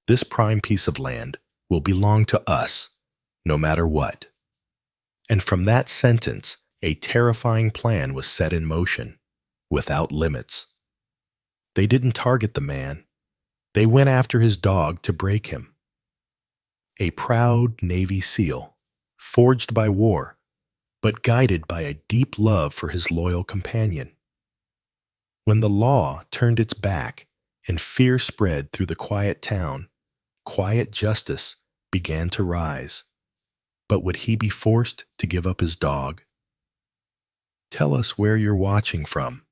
This prime piece of land will belong to us, no matter what. And from that sentence, a terrifying plan was set in motion, without limits. They didn't target the man. They went after his dog to break him. A proud Navy SEAL, forged by war, but guided by a deep love for his loyal companion. When the law turned its back and fear spread through the quiet town, quiet justice began to rise. But would he be forced to give up his dog? Tell us where you're watching from,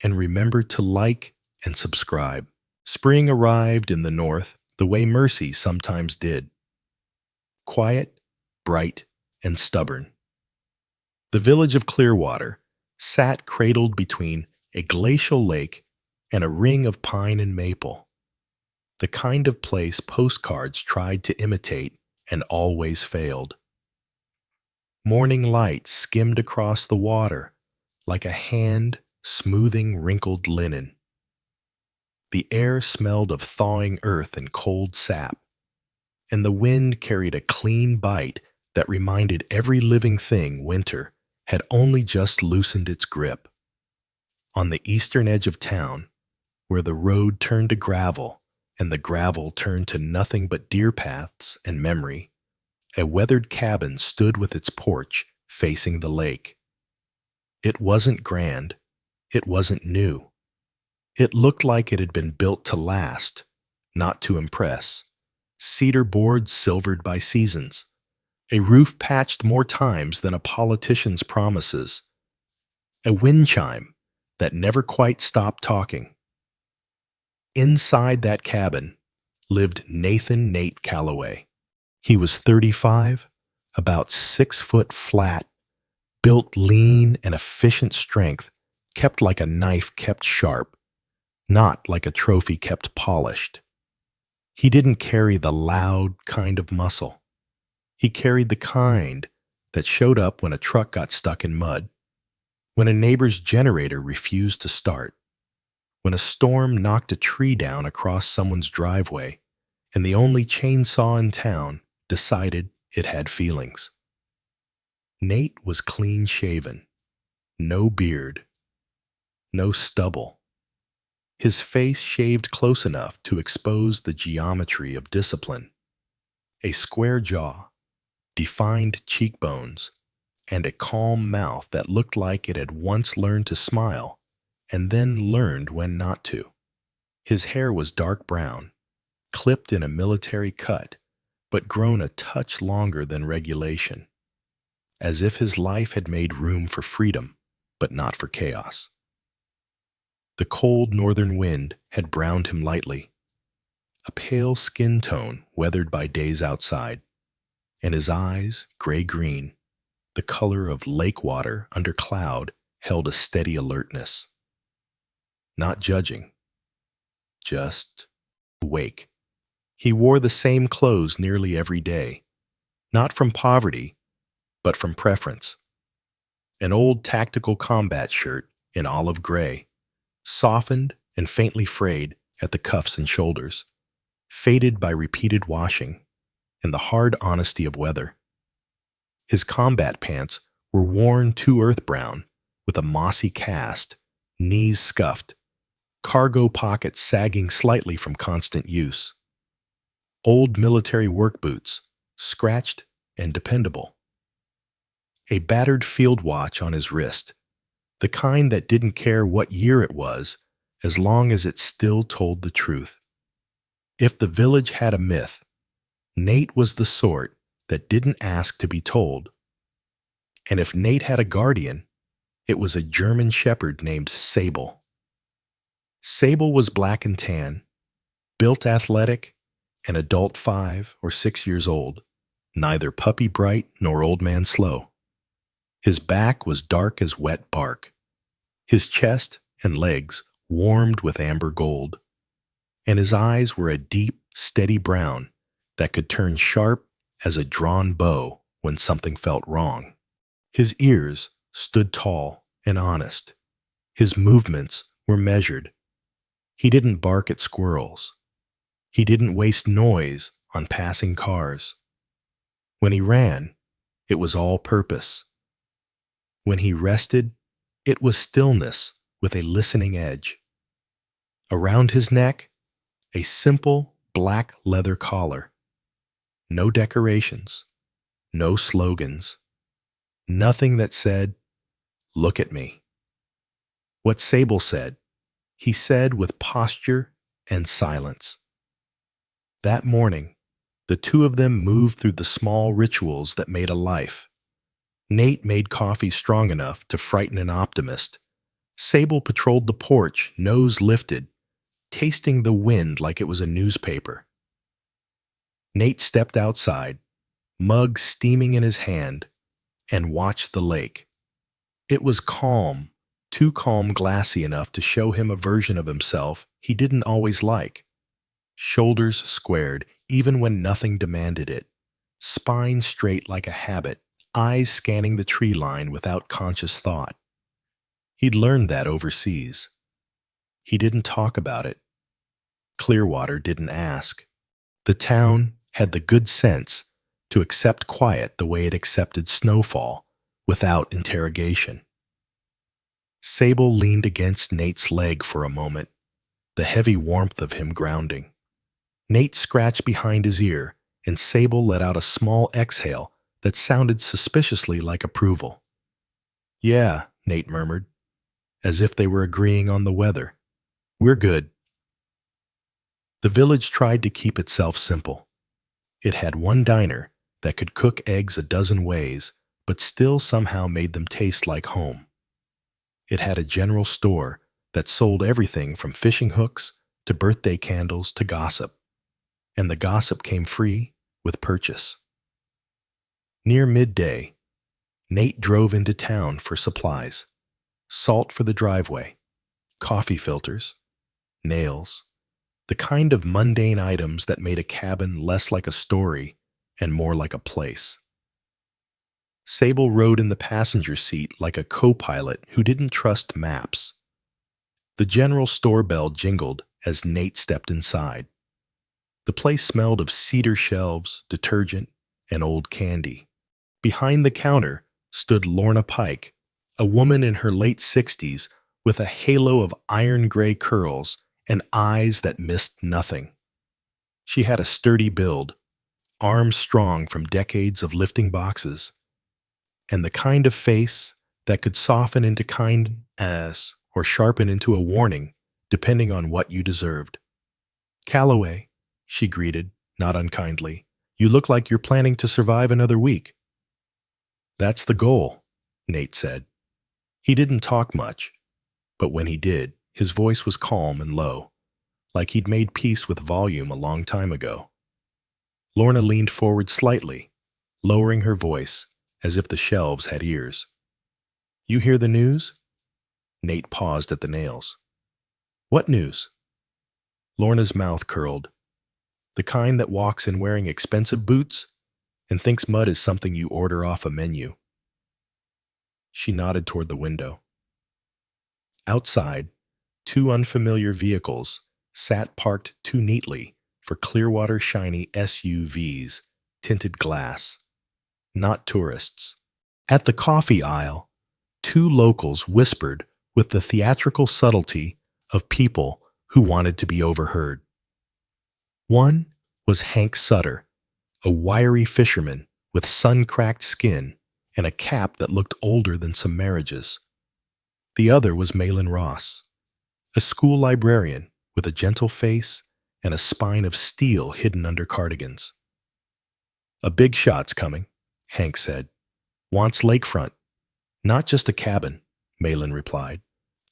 and remember to like and subscribe. Spring arrived in the north the way mercy sometimes did. Quiet, bright, and stubborn. The village of Clearwater sat cradled between a glacial lake and a ring of pine and maple, the kind of place postcards tried to imitate and always failed. Morning light skimmed across the water like a hand smoothing wrinkled linen. The air smelled of thawing earth and cold sap, and the wind carried a clean bite that reminded every living thing winter had only just loosened its grip. On the eastern edge of town, where the road turned to gravel and the gravel turned to nothing but deer paths and memory, a weathered cabin stood with its porch facing the lake. It wasn't grand. It wasn't new. It looked like it had been built to last, not to impress. Cedar boards silvered by seasons, a roof patched more times than a politician's promises, a wind chime that never quite stopped talking. Inside that cabin lived Nathan Nate Calloway. He was 35, about 6 foot flat, built lean and efficient strength, kept like a knife kept sharp, not like a trophy kept polished. He didn't carry the loud kind of muscle. He carried the kind that showed up when a truck got stuck in mud, when a neighbor's generator refused to start, when a storm knocked a tree down across someone's driveway, and the only chainsaw in town decided it had feelings. Nate was clean-shaven, no beard, no stubble. His face shaved close enough to expose the geometry of discipline. A square jaw, defined cheekbones, and a calm mouth that looked like it had once learned to smile and then learned when not to. His hair was dark brown, clipped in a military cut, but grown a touch longer than regulation, as if his life had made room for freedom, but not for chaos. The cold northern wind had browned him lightly, a pale skin tone weathered by days outside, and his eyes, gray-green, the color of lake water under cloud, held a steady alertness. Not judging, just awake. He wore the same clothes nearly every day, not from poverty, but from preference. An old tactical combat shirt in olive gray, softened and faintly frayed at the cuffs and shoulders, faded by repeated washing and the hard honesty of weather. His combat pants were worn too earth brown, with a mossy cast, knees scuffed, cargo pockets sagging slightly from constant use. Old military work boots, scratched and dependable. A battered field watch on his wrist, the kind that didn't care what year it was as long as it still told the truth. If the village had a myth, Nate was the sort that didn't ask to be told. And if Nate had a guardian, it was a German shepherd named Sable. Sable was black and tan, built athletic, an adult 5 or 6 years old, neither puppy bright nor old man slow. His back was dark as wet bark. His chest and legs warmed with amber gold, and his eyes were a deep, steady brown that could turn sharp as a drawn bow when something felt wrong. His ears stood tall and honest. His movements were measured. He didn't bark at squirrels. He didn't waste noise on passing cars. When he ran, it was all purpose. When he rested, it was stillness with a listening edge. Around his neck, a simple black leather collar. No decorations, no slogans, nothing that said, "Look at me." What Sable said, he said with posture and silence. That morning, the two of them moved through the small rituals that made a life. Nate made coffee strong enough to frighten an optimist. Sable patrolled the porch, nose lifted, tasting the wind like it was a newspaper. Nate stepped outside, mug steaming in his hand, and watched the lake. It was calm, too calm, glassy enough to show him a version of himself he didn't always like. Shoulders squared, even when nothing demanded it. Spine straight like a habit, eyes scanning the tree line without conscious thought. He'd learned that overseas. He didn't talk about it. Clearwater didn't ask. The town had the good sense to accept quiet the way it accepted snowfall, without interrogation. Sable leaned against Nate's leg for a moment, the heavy warmth of him grounding. Nate scratched behind his ear, and Sable let out a small exhale that sounded suspiciously like approval. "Yeah," Nate murmured, as if they were agreeing on the weather. "We're good." The village tried to keep itself simple. It had one diner that could cook eggs a dozen ways, but still somehow made them taste like home. It had a general store that sold everything from fishing hooks to birthday candles to gossip, and the gossip came free with purchase. Near midday, Nate drove into town for supplies: salt for the driveway, coffee filters, nails, the kind of mundane items that made a cabin less like a story and more like a place. Sable rode in the passenger seat like a co-pilot who didn't trust maps. The general store bell jingled as Nate stepped inside. The place smelled of cedar shelves, detergent, and old candy. Behind the counter stood Lorna Pike, a woman in her late 60s with a halo of iron-gray curls and eyes that missed nothing. She had a sturdy build, arms strong from decades of lifting boxes, and the kind of face that could soften into kindness or sharpen into a warning, depending on what you deserved. "Calloway," she greeted, not unkindly. "You look like you're planning to survive another week." "That's the goal," Nate said. He didn't talk much, but when he did, his voice was calm and low, like he'd made peace with volume a long time ago. Lorna leaned forward slightly, lowering her voice as if the shelves had ears. "You hear the news?" Nate paused at the nails. "What news?" Lorna's mouth curled. "The kind that walks in wearing expensive boots and thinks mud is something you order off a menu." She nodded toward the window. Outside, two unfamiliar vehicles sat parked too neatly for Clearwater shiny SUVs, tinted glass. Not tourists. At the coffee aisle, two locals whispered with the theatrical subtlety of people who wanted to be overheard. One was Hank Sutter, a wiry fisherman with sun-cracked skin and a cap that looked older than some marriages. The other was Malin Ross, a school librarian with a gentle face and a spine of steel hidden under cardigans. "A big shot's coming," Hank said. "Wants lakefront." "Not just a cabin," Malin replied.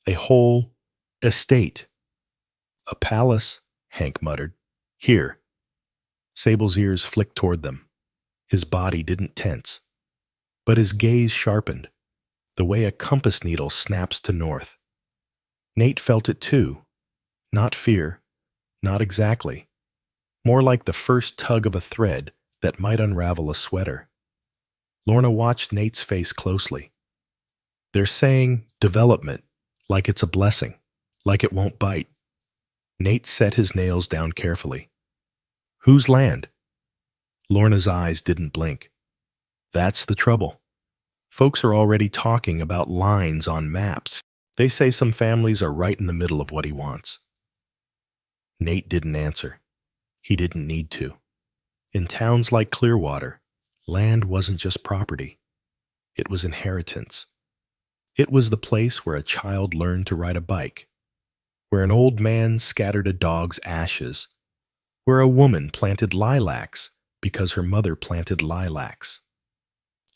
"A whole estate." "A palace," Hank muttered. "Here." Sable's ears flicked toward them. His body didn't tense, but his gaze sharpened, the way a compass needle snaps to north. Nate felt it too. Not fear, not exactly. More like the first tug of a thread that might unravel a sweater. Lorna watched Nate's face closely. "They're saying development, like it's a blessing, like it won't bite." Nate set his nails down carefully. Whose land? Lorna's eyes didn't blink. That's the trouble. Folks are already talking about lines on maps. They say some families are right in the middle of what he wants. Nate didn't answer. He didn't need to. In towns like Clearwater, land wasn't just property. It was inheritance. It was the place where a child learned to ride a bike, where an old man scattered a dog's ashes, where a woman planted lilacs because her mother planted lilacs.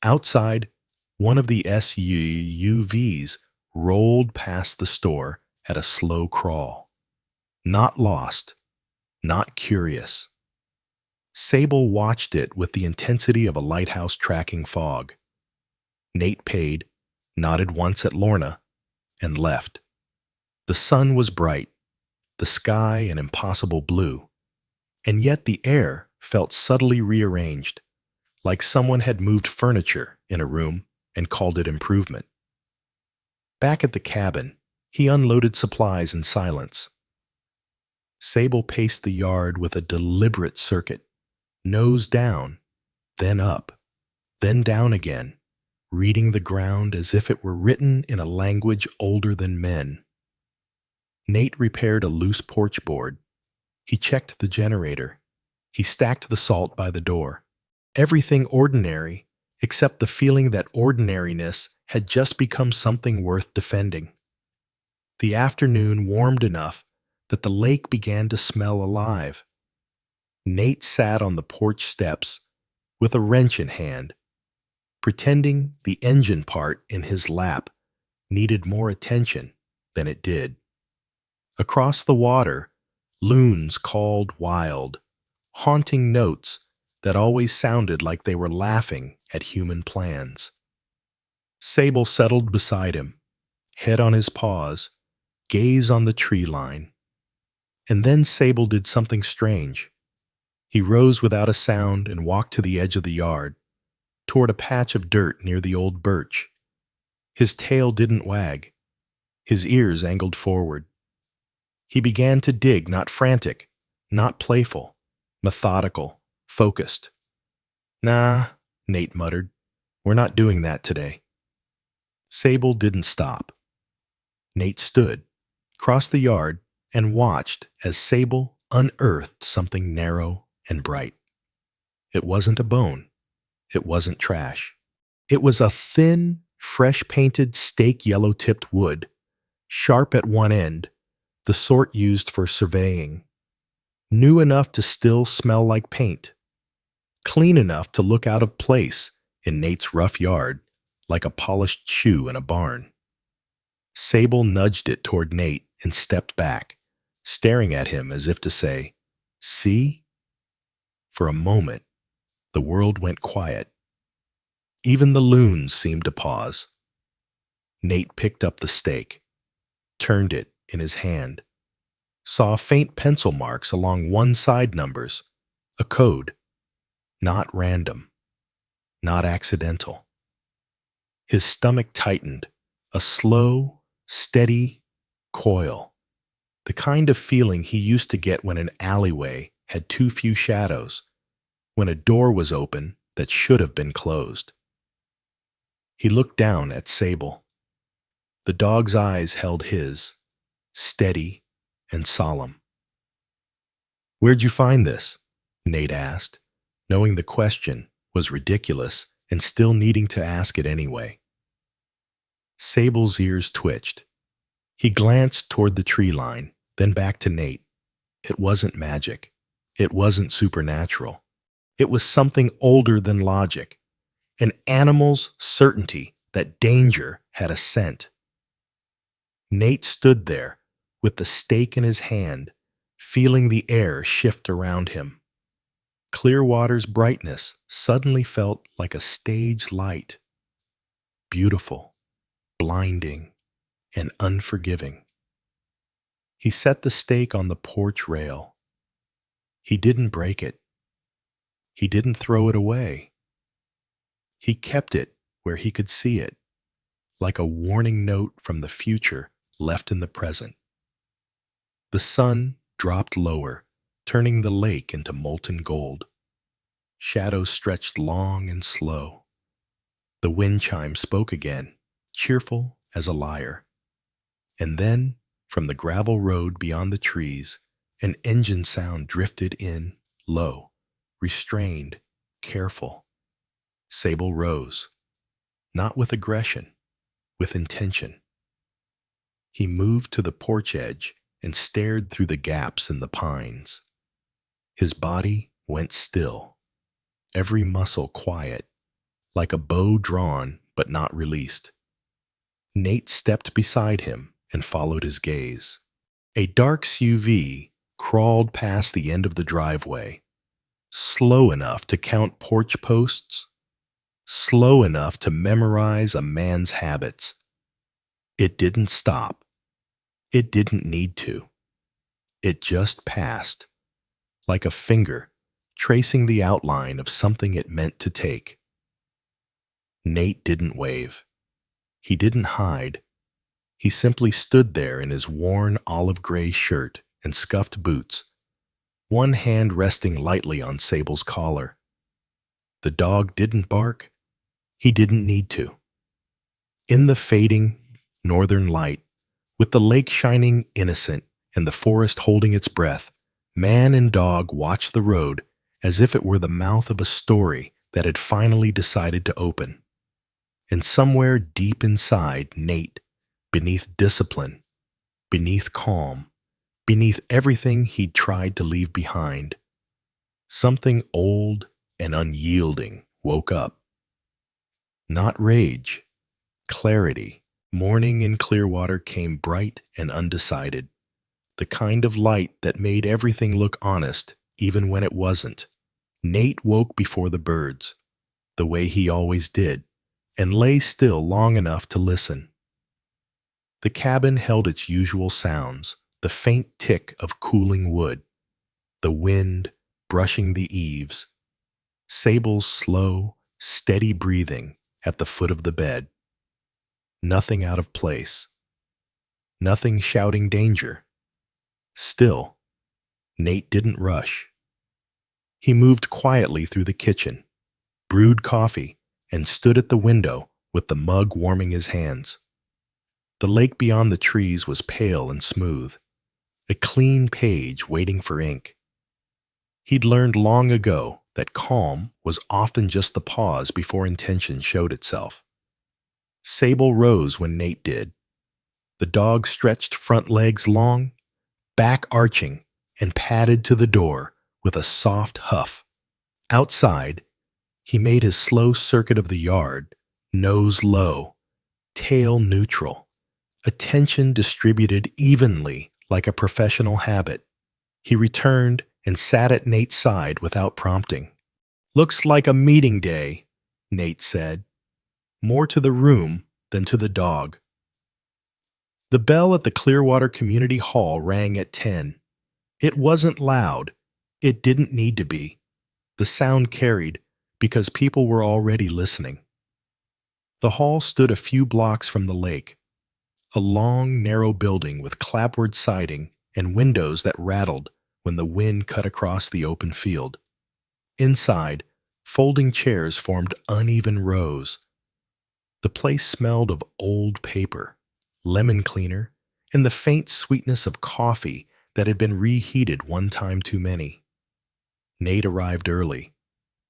Outside, one of the SUVs rolled past the store at a slow crawl. Not lost, not curious. Sable watched it with the intensity of a lighthouse tracking fog. Nate paid, nodded once at Lorna, and left. The sun was bright, the sky an impossible blue, and yet the air felt subtly rearranged, like someone had moved furniture in a room and called it improvement. Back at the cabin, he unloaded supplies in silence. Sable paced the yard with a deliberate circuit, nose down, then up, then down again, reading the ground as if it were written in a language older than men. Nate repaired a loose porch board. He checked the generator. He stacked the salt by the door. Everything ordinary, except the feeling that ordinariness had just become something worth defending. The afternoon warmed enough that the lake began to smell alive. Nate sat on the porch steps with a wrench in hand, pretending the engine part in his lap needed more attention than it did. Across the water, loons called wild, haunting notes that always sounded like they were laughing at human plans. Sable settled beside him, head on his paws, gaze on the tree line. And then Sable did something strange. He rose without a sound and walked to the edge of the yard, toward a patch of dirt near the old birch. His tail didn't wag. His ears angled forward. He began to dig, not frantic, not playful, methodical, focused. Nah, Nate muttered. We're not doing that today. Sable didn't stop. Nate stood, crossed the yard, and watched as Sable unearthed something narrow and bright. It wasn't a bone. It wasn't trash. It was a thin, fresh-painted steak yellow-tipped wood, sharp at one end, the sort used for surveying. New enough to still smell like paint. Clean enough to look out of place in Nate's rough yard, like a polished shoe in a barn. Sable nudged it toward Nate and stepped back, staring at him as if to say, "See?" For a moment, the world went quiet. Even the loons seemed to pause. Nate picked up the stake, turned it in his hand, saw faint pencil marks along one side numbers, a code, not random, not accidental. His stomach tightened, a slow, steady coil, the kind of feeling he used to get when an alleyway had too few shadows, when a door was open that should have been closed. He looked down at Sable. The dog's eyes held his, steady and solemn. "Where'd you find this?" Nate asked, knowing the question was ridiculous and still needing to ask it anyway. Sable's ears twitched. He glanced toward the tree line, then back to Nate. It wasn't magic. It wasn't supernatural. It was something older than logic, an animal's certainty that danger had a scent. Nate stood there with the stake in his hand, feeling the air shift around him. Clearwater's brightness suddenly felt like a stage light. Beautiful, blinding, and unforgiving. He set the stake on the porch rail. He didn't break it. He didn't throw it away. He kept it where he could see it, like a warning note from the future left in the present. The sun dropped lower, turning the lake into molten gold. Shadows stretched long and slow. The wind chime spoke again, cheerful as a lyre. And then, from the gravel road beyond the trees, an engine sound drifted in, low, restrained, careful. Sable rose, not with aggression, with intention. He moved to the porch edge and stared through the gaps in the pines. His body went still, every muscle quiet, like a bow drawn but not released. Nate stepped beside him and followed his gaze. A dark SUV crawled past the end of the driveway, slow enough to count porch posts, slow enough to memorize a man's habits. It didn't stop. It didn't need to. It just passed, like a finger tracing the outline of something it meant to take. Nate didn't wave. He didn't hide. He simply stood there in his worn olive gray shirt and scuffed boots, one hand resting lightly on Sable's collar. The dog didn't bark. He didn't need to. In the fading northern light, with the lake shining innocent and the forest holding its breath, man and dog watched the road as if it were the mouth of a story that had finally decided to open. And somewhere deep inside Nate, beneath discipline, beneath calm, beneath everything he'd tried to leave behind, something old and unyielding woke up. Not rage, clarity. Morning in Clearwater came bright and undecided, the kind of light that made everything look honest even when it wasn't. Nate woke before the birds, the way he always did, and lay still long enough to listen. The cabin held its usual sounds, the faint tick of cooling wood, the wind brushing the eaves, Sable's slow, steady breathing at the foot of the bed. Nothing out of place. Nothing shouting danger. Still, Nate didn't rush. He moved quietly through the kitchen, brewed coffee, and stood at the window with the mug warming his hands. The lake beyond the trees was pale and smooth, a clean page waiting for ink. He'd learned long ago that calm was often just the pause before intention showed itself. Sable rose when Nate did. The dog stretched front legs long, back arching, and padded to the door with a soft huff. Outside, he made his slow circuit of the yard, nose low, tail neutral, attention distributed evenly like a professional habit. He returned and sat at Nate's side without prompting. "Looks like a meeting day," Nate said, more to the room than to the dog. The bell at the Clearwater Community Hall rang at 10. It wasn't loud. It didn't need to be. The sound carried because people were already listening. The hall stood a few blocks from the lake, a long, narrow building with clapboard siding and windows that rattled when the wind cut across the open field. Inside, folding chairs formed uneven rows. The place smelled of old paper, lemon cleaner, and the faint sweetness of coffee that had been reheated one time too many. Nate arrived early.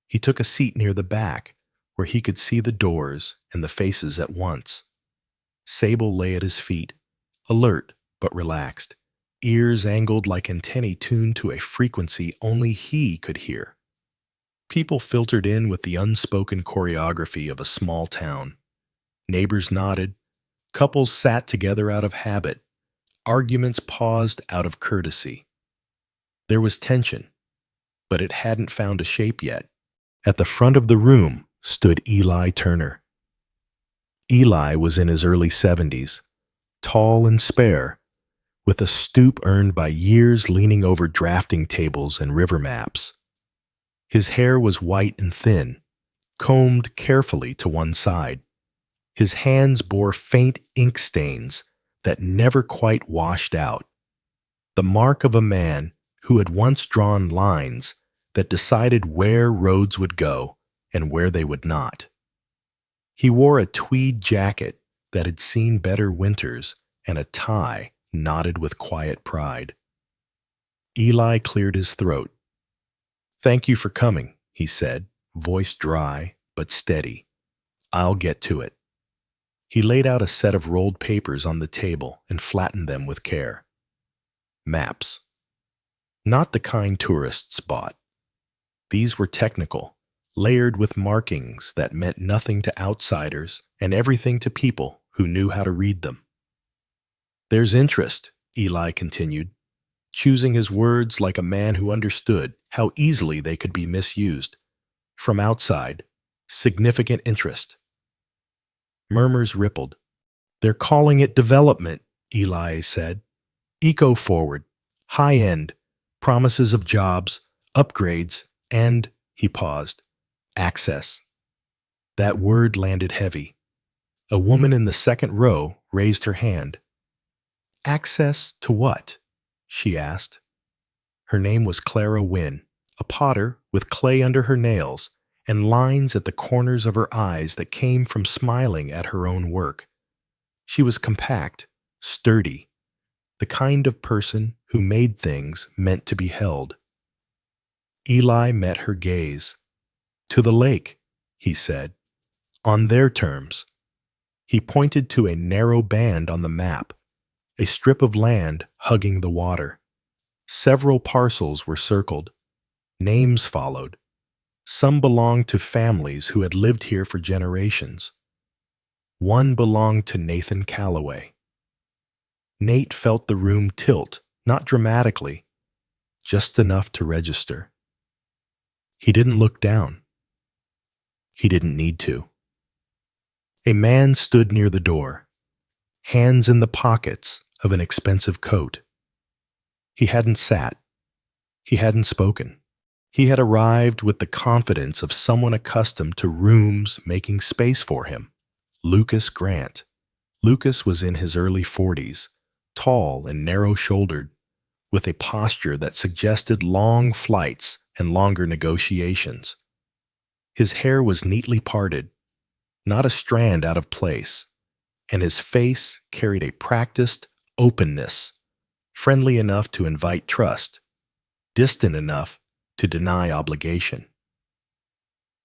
He took a seat near the back, where he could see the doors and the faces at once. Sable lay at his feet, alert but relaxed, ears angled like antennae tuned to a frequency only he could hear. People filtered in with the unspoken choreography of a small town. Neighbors nodded. Couples sat together out of habit. Arguments paused out of courtesy. There was tension, but it hadn't found a shape yet. At the front of the room stood Eli Turner. Eli was in his early 70s, tall and spare, with a stoop earned by years leaning over drafting tables and river maps. His hair was white and thin, combed carefully to one side. His hands bore faint ink stains that never quite washed out, the mark of a man who had once drawn lines that decided where roads would go and where they would not. He wore a tweed jacket that had seen better winters and a tie knotted with quiet pride. Eli cleared his throat. "Thank you for coming," he said, voice dry but steady. "I'll get to it." He laid out a set of rolled papers on the table and flattened them with care. Maps. Not the kind tourists bought. These were technical, layered with markings that meant nothing to outsiders and everything to people who knew how to read them. "There's interest," Eli continued, choosing his words like a man who understood how easily they could be misused. "From outside, significant interest." Murmurs rippled. "They're calling it development," Eli said. "Eco-forward, high-end, promises of jobs, upgrades, and," he paused, "access." That word landed heavy. A woman in the second row raised her hand. "Access to what?" she asked. Her name was Clara Wynne, a potter with clay under her nails and lines at the corners of her eyes that came from smiling at her own work. She was compact, sturdy, the kind of person who made things meant to be held. Eli met her gaze. "To the lake," he said, "on their terms." He pointed to a narrow band on the map, a strip of land hugging the water. Several parcels were circled. Names followed. Some belonged to families who had lived here for generations. One belonged to Nathan Calloway. Nate felt the room tilt, not dramatically, just enough to register. He didn't look down. He didn't need to. A man stood near the door, hands in the pockets of an expensive coat. He hadn't sat. He hadn't spoken. He had arrived with the confidence of someone accustomed to rooms making space for him. Lucas Grant. Lucas was in his early 40s, tall and narrow-shouldered, with a posture that suggested long flights and longer negotiations. His hair was neatly parted, not a strand out of place, and his face carried a practiced openness, friendly enough to invite trust, distant enough to deny obligation.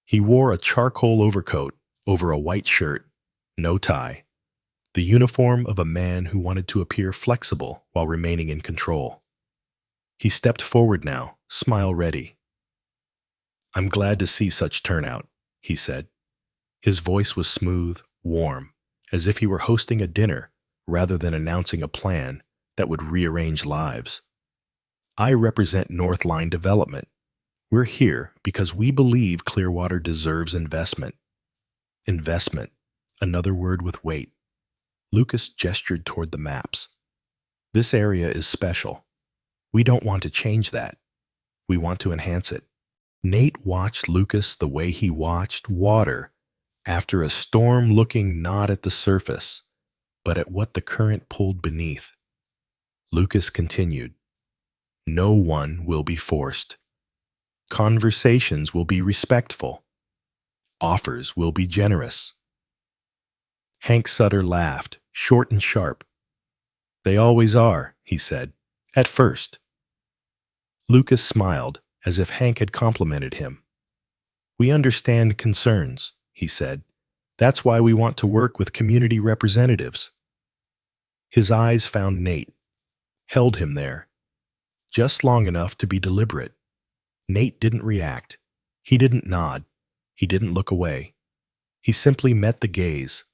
He wore a charcoal overcoat over a white shirt, no tie, the uniform of a man who wanted to appear flexible while remaining in control. He stepped forward now, smile ready. "I'm glad to see such turnout," he said. His voice was smooth, warm, as if he were hosting a dinner rather than announcing a plan that would rearrange lives. "I represent North Line Development. We're here because we believe Clearwater deserves investment." Investment, another word with weight. Lucas gestured toward the maps. "This area is special. We don't want to change that. We want to enhance it." Nate watched Lucas the way he watched water after a storm, looking not at the surface, but at what the current pulled beneath. Lucas continued, "No one will be forced. Conversations will be respectful. Offers will be generous." Hank Sutter laughed, short and sharp. "They always are," he said, "at first." Lucas smiled, as if Hank had complimented him. "We understand concerns," he said. "That's why we want to work with community representatives." His eyes found Nate, held him there, just long enough to be deliberate. Nate didn't react. He didn't nod. He didn't look away. He simply met the gaze,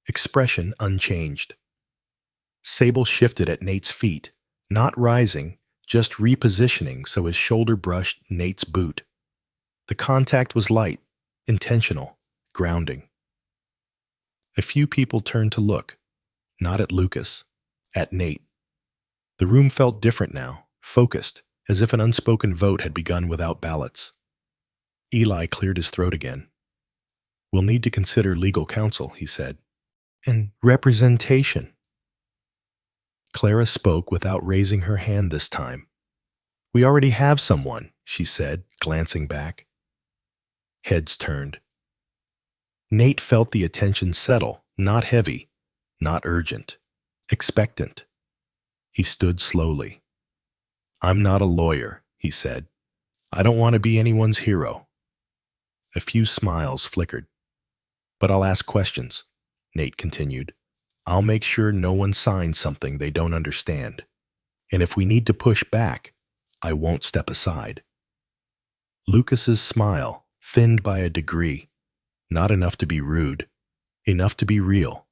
expression unchanged. Sable shifted at Nate's feet, not rising, just repositioning so his shoulder brushed Nate's boot. The contact was light, intentional, grounding. A few people turned to look, not at Lucas, at Nate. The room felt different now, focused, as if an unspoken vote had begun without ballots. Eli cleared his throat again. "We'll need to consider legal counsel," he said. "And representation." Clara spoke without raising her hand this time. We already have someone, she said, glancing back. Heads turned. Nate felt the attention settle, not heavy, not urgent, expectant. He stood slowly. I'm not a lawyer, he said. I don't want to be anyone's hero. A few smiles flickered. But I'll ask questions, Nate continued. I'll make sure no one signs something they don't understand. And if we need to push back, I won't step aside. Lucas's smile thinned by a degree, not enough to be rude, enough to be real.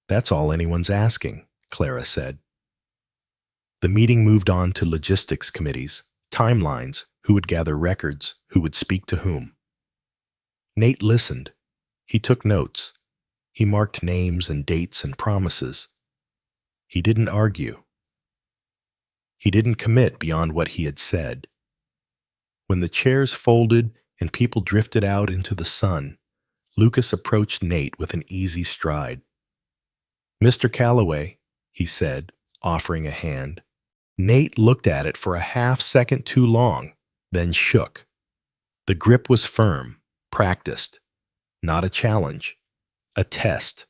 That's all anyone's asking, Clara said. The meeting moved on to logistics committees, timelines, who would gather records, who would speak to whom. Nate listened. He took notes. He marked names and dates and promises. He didn't argue. He didn't commit beyond what he had said. When the chairs folded and people drifted out into the sun, Lucas approached Nate with an easy stride. Mr. Calloway, he said, offering a hand. Nate looked at it for a half-second too long, then shook. The grip was firm, practiced. Not a challenge, a test.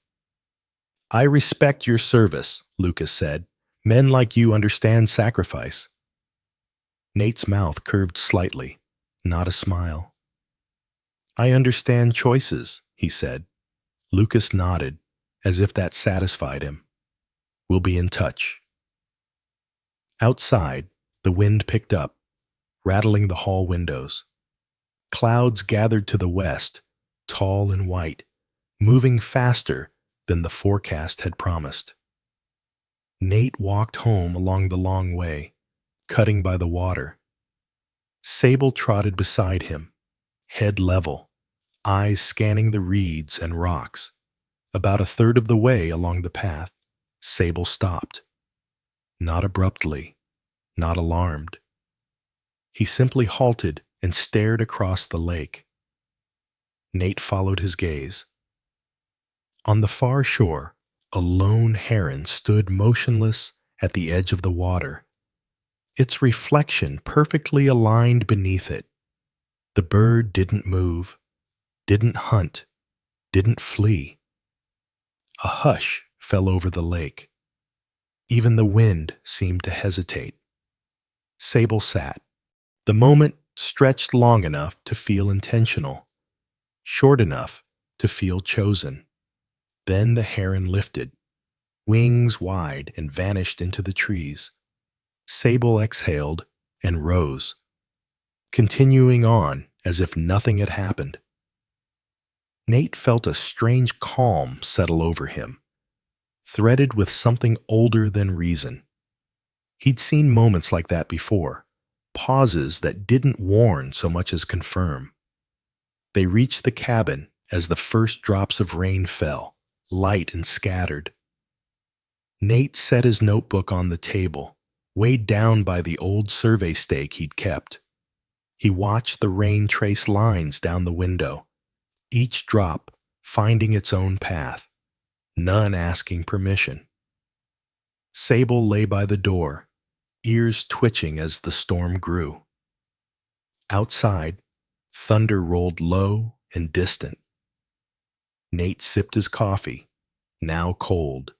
I respect your service, Lucas said. Men like you understand sacrifice. Nate's mouth curved slightly, not a smile. I understand choices, he said. Lucas nodded, as if that satisfied him. We'll be in touch. Outside, the wind picked up, rattling the hall windows. Clouds gathered to the west, tall and white, moving faster than the forecast had promised. Nate walked home along the long way, cutting by the water. Sable trotted beside him, head level, eyes scanning the reeds and rocks. About a third of the way along the path, Sable stopped. Not abruptly, not alarmed. He simply halted and stared across the lake. Nate followed his gaze. On the far shore, a lone heron stood motionless at the edge of the water, its reflection perfectly aligned beneath it. The bird didn't move, didn't hunt, didn't flee. A hush fell over the lake. Even the wind seemed to hesitate. Sable sat. The moment stretched long enough to feel intentional, short enough to feel chosen. Then the heron lifted, wings wide, and vanished into the trees. Sable exhaled and rose, continuing on as if nothing had happened. Nate felt a strange calm settle over him, threaded with something older than reason. He'd seen moments like that before, pauses that didn't warn so much as confirm. They reached the cabin as the first drops of rain fell, light and scattered. Nate set his notebook on the table, weighed down by the old survey stake he'd kept. He watched the rain trace lines down the window, each drop finding its own path, none asking permission. Sable lay by the door, ears twitching as the storm grew. Outside, thunder rolled low and distant. Nate sipped his coffee, now cold,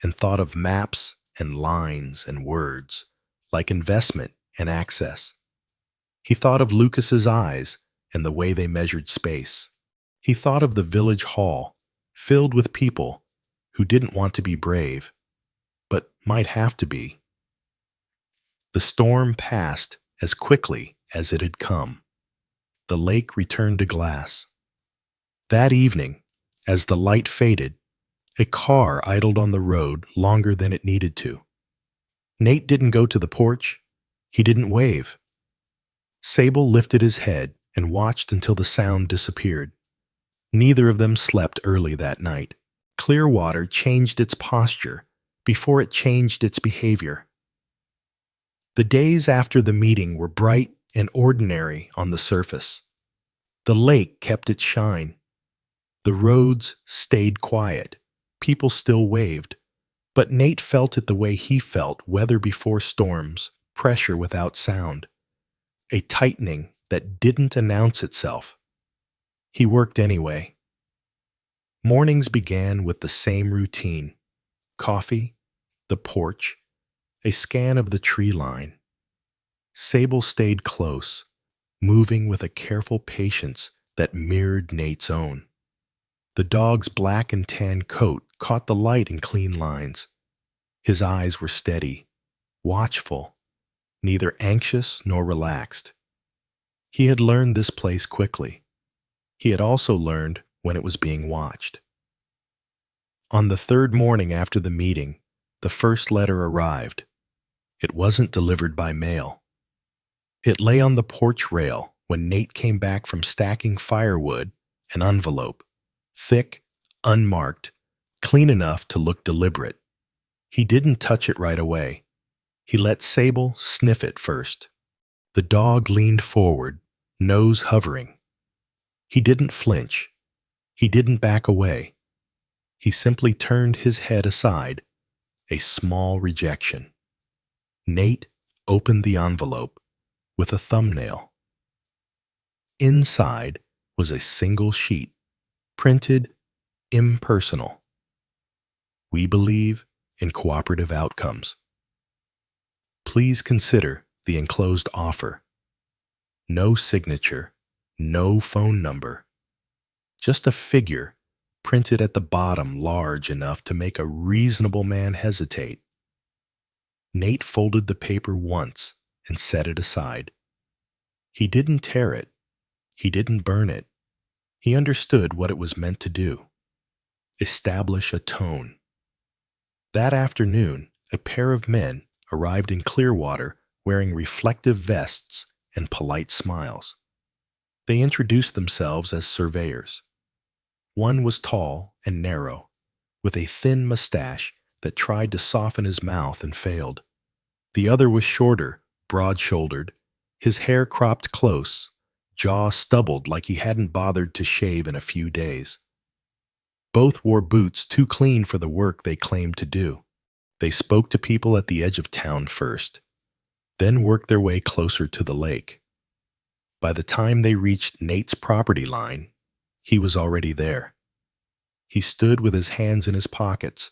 and thought of maps and lines and words, like investment and access. He thought of Lucas's eyes and the way they measured space. He thought of the village hall, filled with people who didn't want to be brave, but might have to be. The storm passed as quickly as it had come. The lake returned to glass. That evening, as the light faded, a car idled on the road longer than it needed to. Nate didn't go to the porch. He didn't wave. Sable lifted his head and watched until the sound disappeared. Neither of them slept early that night. Clearwater changed its posture before it changed its behavior. The days after the meeting were bright and ordinary on the surface. The lake kept its shine. The roads stayed quiet. People still waved. But Nate felt it the way he felt weather before storms, pressure without sound, a tightening that didn't announce itself. He worked anyway. Mornings began with the same routine: coffee, the porch, a scan of the tree line. Sable stayed close, moving with a careful patience that mirrored Nate's own. The dog's black and tan coat caught the light in clean lines. His eyes were steady, watchful, neither anxious nor relaxed. He had learned this place quickly. He had also learned when it was being watched. On the third morning after the meeting, the first letter arrived. It wasn't delivered by mail. It lay on the porch rail when Nate came back from stacking firewood, an envelope, thick, unmarked, clean enough to look deliberate. He didn't touch it right away. He let Sable sniff it first. The dog leaned forward, nose hovering. He didn't flinch. He didn't back away. He simply turned his head aside, a small rejection. Nate opened the envelope with a thumbnail. Inside was a single sheet, printed impersonal. We believe in cooperative outcomes. Please consider the enclosed offer. No signature, no phone number. Just a figure printed at the bottom large enough to make a reasonable man hesitate. Nate folded the paper once and set it aside. He didn't tear it. He didn't burn it. He understood what it was meant to do: establish a tone. That afternoon, a pair of men arrived in Clearwater wearing reflective vests and polite smiles. They introduced themselves as surveyors. One was tall and narrow, with a thin mustache that tried to soften his mouth and failed. The other was shorter, broad-shouldered, his hair cropped close, jaw stubbled like he hadn't bothered to shave in a few days. Both wore boots too clean for the work they claimed to do. They spoke to people at the edge of town first, then worked their way closer to the lake. By the time they reached Nate's property line, he was already there. He stood with his hands in his pockets,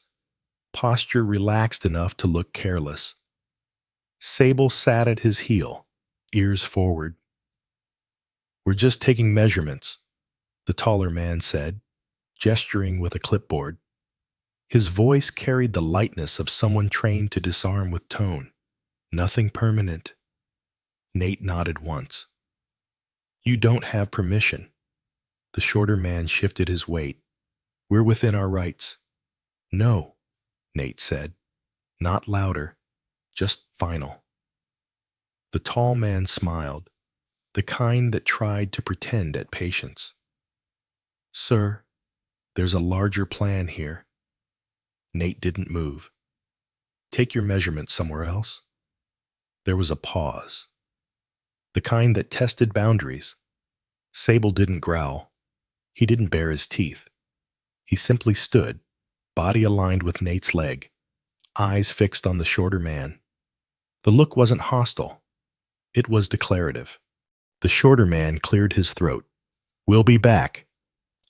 posture relaxed enough to look careless. Sable sat at his heel, ears forward. "We're just taking measurements," the taller man said, gesturing with a clipboard. His voice carried the lightness of someone trained to disarm with tone. "Nothing permanent." Nate nodded once. "You don't have permission." The shorter man shifted his weight. "We're within our rights." "No," Nate said. "Not louder, just final." The tall man smiled, the kind that tried to pretend at patience. "Sir, there's a larger plan here." Nate didn't move. "Take your measurements somewhere else." There was a pause, the kind that tested boundaries. Sable didn't growl. He didn't bare his teeth. He simply stood, body aligned with Nate's leg, eyes fixed on the shorter man. The look wasn't hostile. It was declarative. The shorter man cleared his throat. "We'll be back."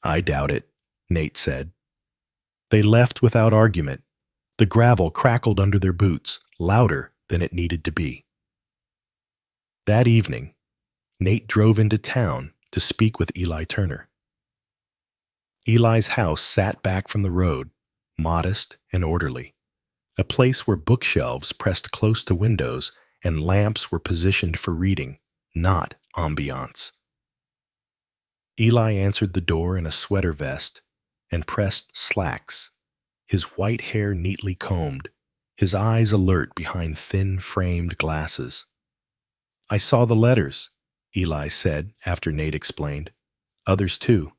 "I doubt it," Nate said. They left without argument. The gravel crackled under their boots, louder than it needed to be. That evening, Nate drove into town to speak with Eli Turner. Eli's house sat back from the road, modest and orderly, a place where bookshelves pressed close to windows and lamps were positioned for reading, not ambiance. Eli answered the door in a sweater vest and pressed slacks, his white hair neatly combed, his eyes alert behind thin-framed glasses. "I saw the letters," Eli said after Nate explained. "Others too.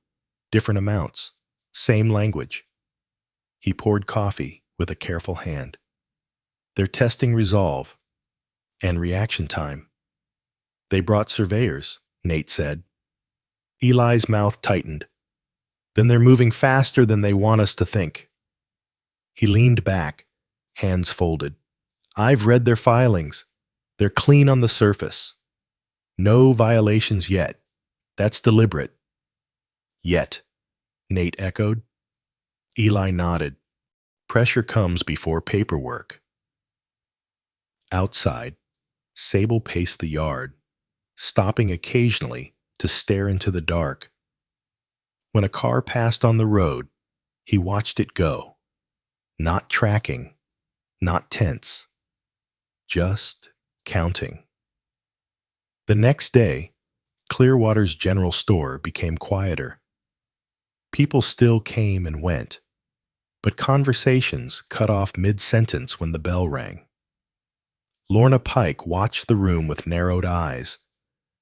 Different amounts. Same language." He poured coffee with a careful hand. "They're testing resolve and reaction time." "They brought surveyors," Nate said. Eli's mouth tightened. "Then they're moving faster than they want us to think." He leaned back, hands folded. "I've read their filings. They're clean on the surface. No violations yet. That's deliberate. Yet, Nate echoed. Eli nodded. Pressure comes before paperwork. Outside, Sable paced the yard, stopping occasionally to stare into the dark. When a car passed on the road, he watched it go, not tracking, not tense, just counting. The next day, Clearwater's general store became quieter. People still came and went, but conversations cut off mid-sentence when the bell rang. Lorna Pike watched the room with narrowed eyes,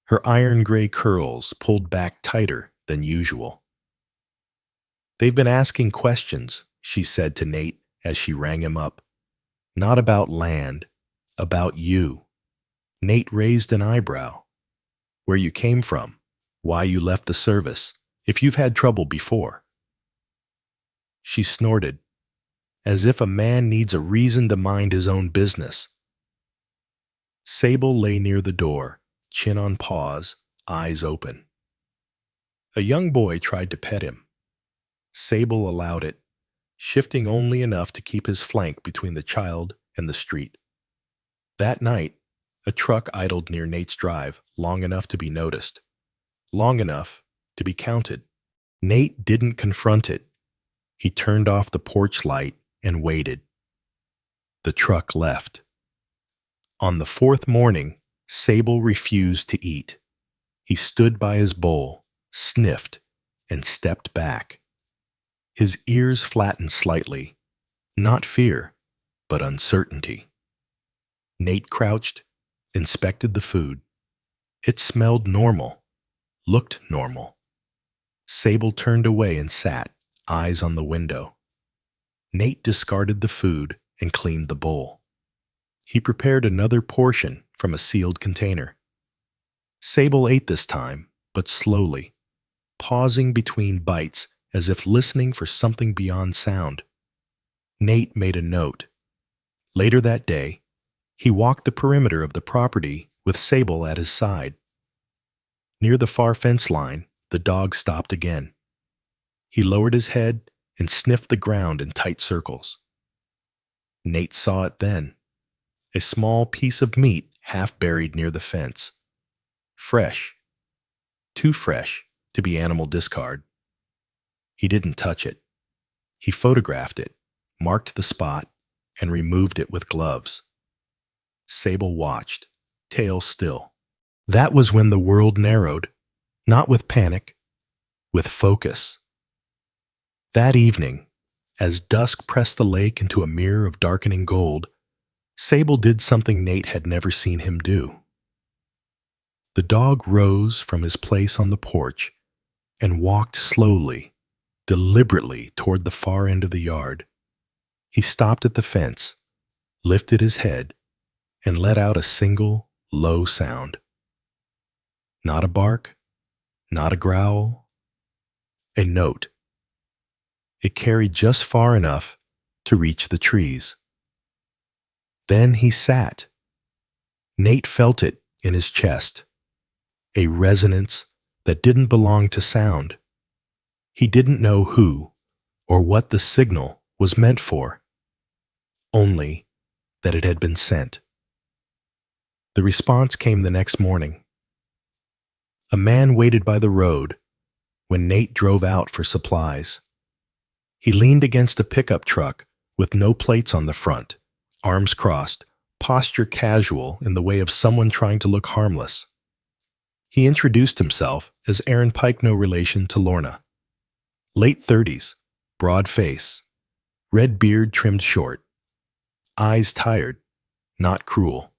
her iron-gray curls pulled back tighter than usual. "They've been asking questions," she said to Nate as she rang him up. "Not about land, about you." Nate raised an eyebrow. "Where you came from, why you left the service, if you've had trouble before." She snorted, as if a man needs a reason to mind his own business. Sable lay near the door, chin on paws, eyes open. A young boy tried to pet him. Sable allowed it, shifting only enough to keep his flank between the child and the street. That night, a truck idled near Nate's drive long enough to be noticed, long enough to be counted. Nate didn't confront it. He turned off the porch light and waited. The truck left. On the fourth morning, Sable refused to eat. He stood by his bowl, sniffed, and stepped back. His ears flattened slightly, not fear, but uncertainty. Nate crouched, inspected the food. It smelled normal, looked normal. Sable turned away and sat, eyes on the window. Nate discarded the food and cleaned the bowl. He prepared another portion from a sealed container. Sable ate this time, but slowly, pausing between bites as if listening for something beyond sound. Nate made a note. Later that day, he walked the perimeter of the property with Sable at his side. Near the far fence line, the dog stopped again. He lowered his head and sniffed the ground in tight circles. Nate saw it then. A small piece of meat half buried near the fence. Fresh. Too fresh to be animal discard. He didn't touch it. He photographed it, marked the spot, and removed it with gloves. Sable watched, tail still. That was when the world narrowed, not with panic, with focus. That evening, as dusk pressed the lake into a mirror of darkening gold, Sable did something Nate had never seen him do. The dog rose from his place on the porch and walked slowly, deliberately toward the far end of the yard. He stopped at the fence, lifted his head, and let out a single, low sound. Not a bark, not a growl, a note. It carried just far enough to reach the trees. Then he sat. Nate felt it in his chest, a resonance that didn't belong to sound. He didn't know who or what the signal was meant for, only that it had been sent. The response came the next morning. A man waited by the road when Nate drove out for supplies. He leaned against a pickup truck with no plates on the front, arms crossed, posture casual in the way of someone trying to look harmless. He introduced himself as Aaron Pike, no relation to Lorna. Late 30s, broad face, red beard trimmed short, eyes tired, not cruel.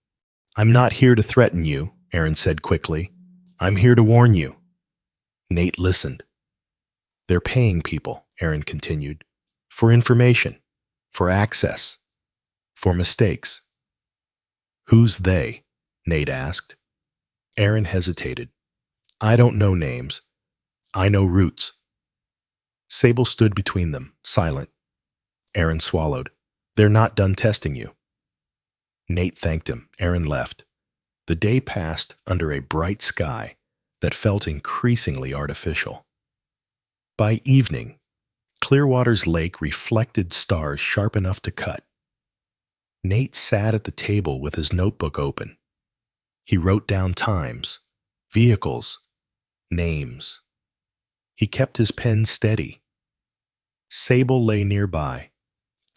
"I'm not here to threaten you," Aaron said quickly. "I'm here to warn you." Nate listened. "They're paying people," Aaron continued, "for information, for access, for mistakes." "Who's they?" Nate asked. Aaron hesitated. "I don't know names. I know roots." Sable stood between them, silent. Aaron swallowed. "They're not done testing you." Nate thanked him. Aaron left. The day passed under a bright sky that felt increasingly artificial. By evening, Clearwater's lake reflected stars sharp enough to cut. Nate sat at the table with his notebook open. He wrote down times, vehicles, names. He kept his pen steady. Sable lay nearby,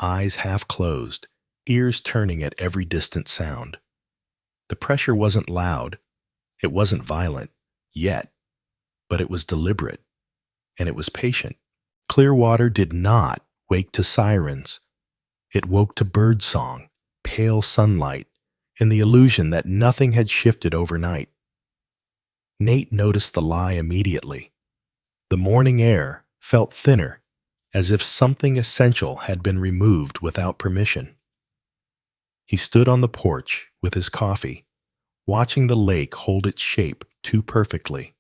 eyes half closed, ears turning at every distant sound. The pressure wasn't loud, it wasn't violent, yet, but it was deliberate, and it was patient. Clearwater did not wake to sirens. It woke to birdsong, pale sunlight, and the illusion that nothing had shifted overnight. Nate noticed the lie immediately. The morning air felt thinner, as if something essential had been removed without permission. He stood on the porch with his coffee, watching the lake hold its shape too perfectly.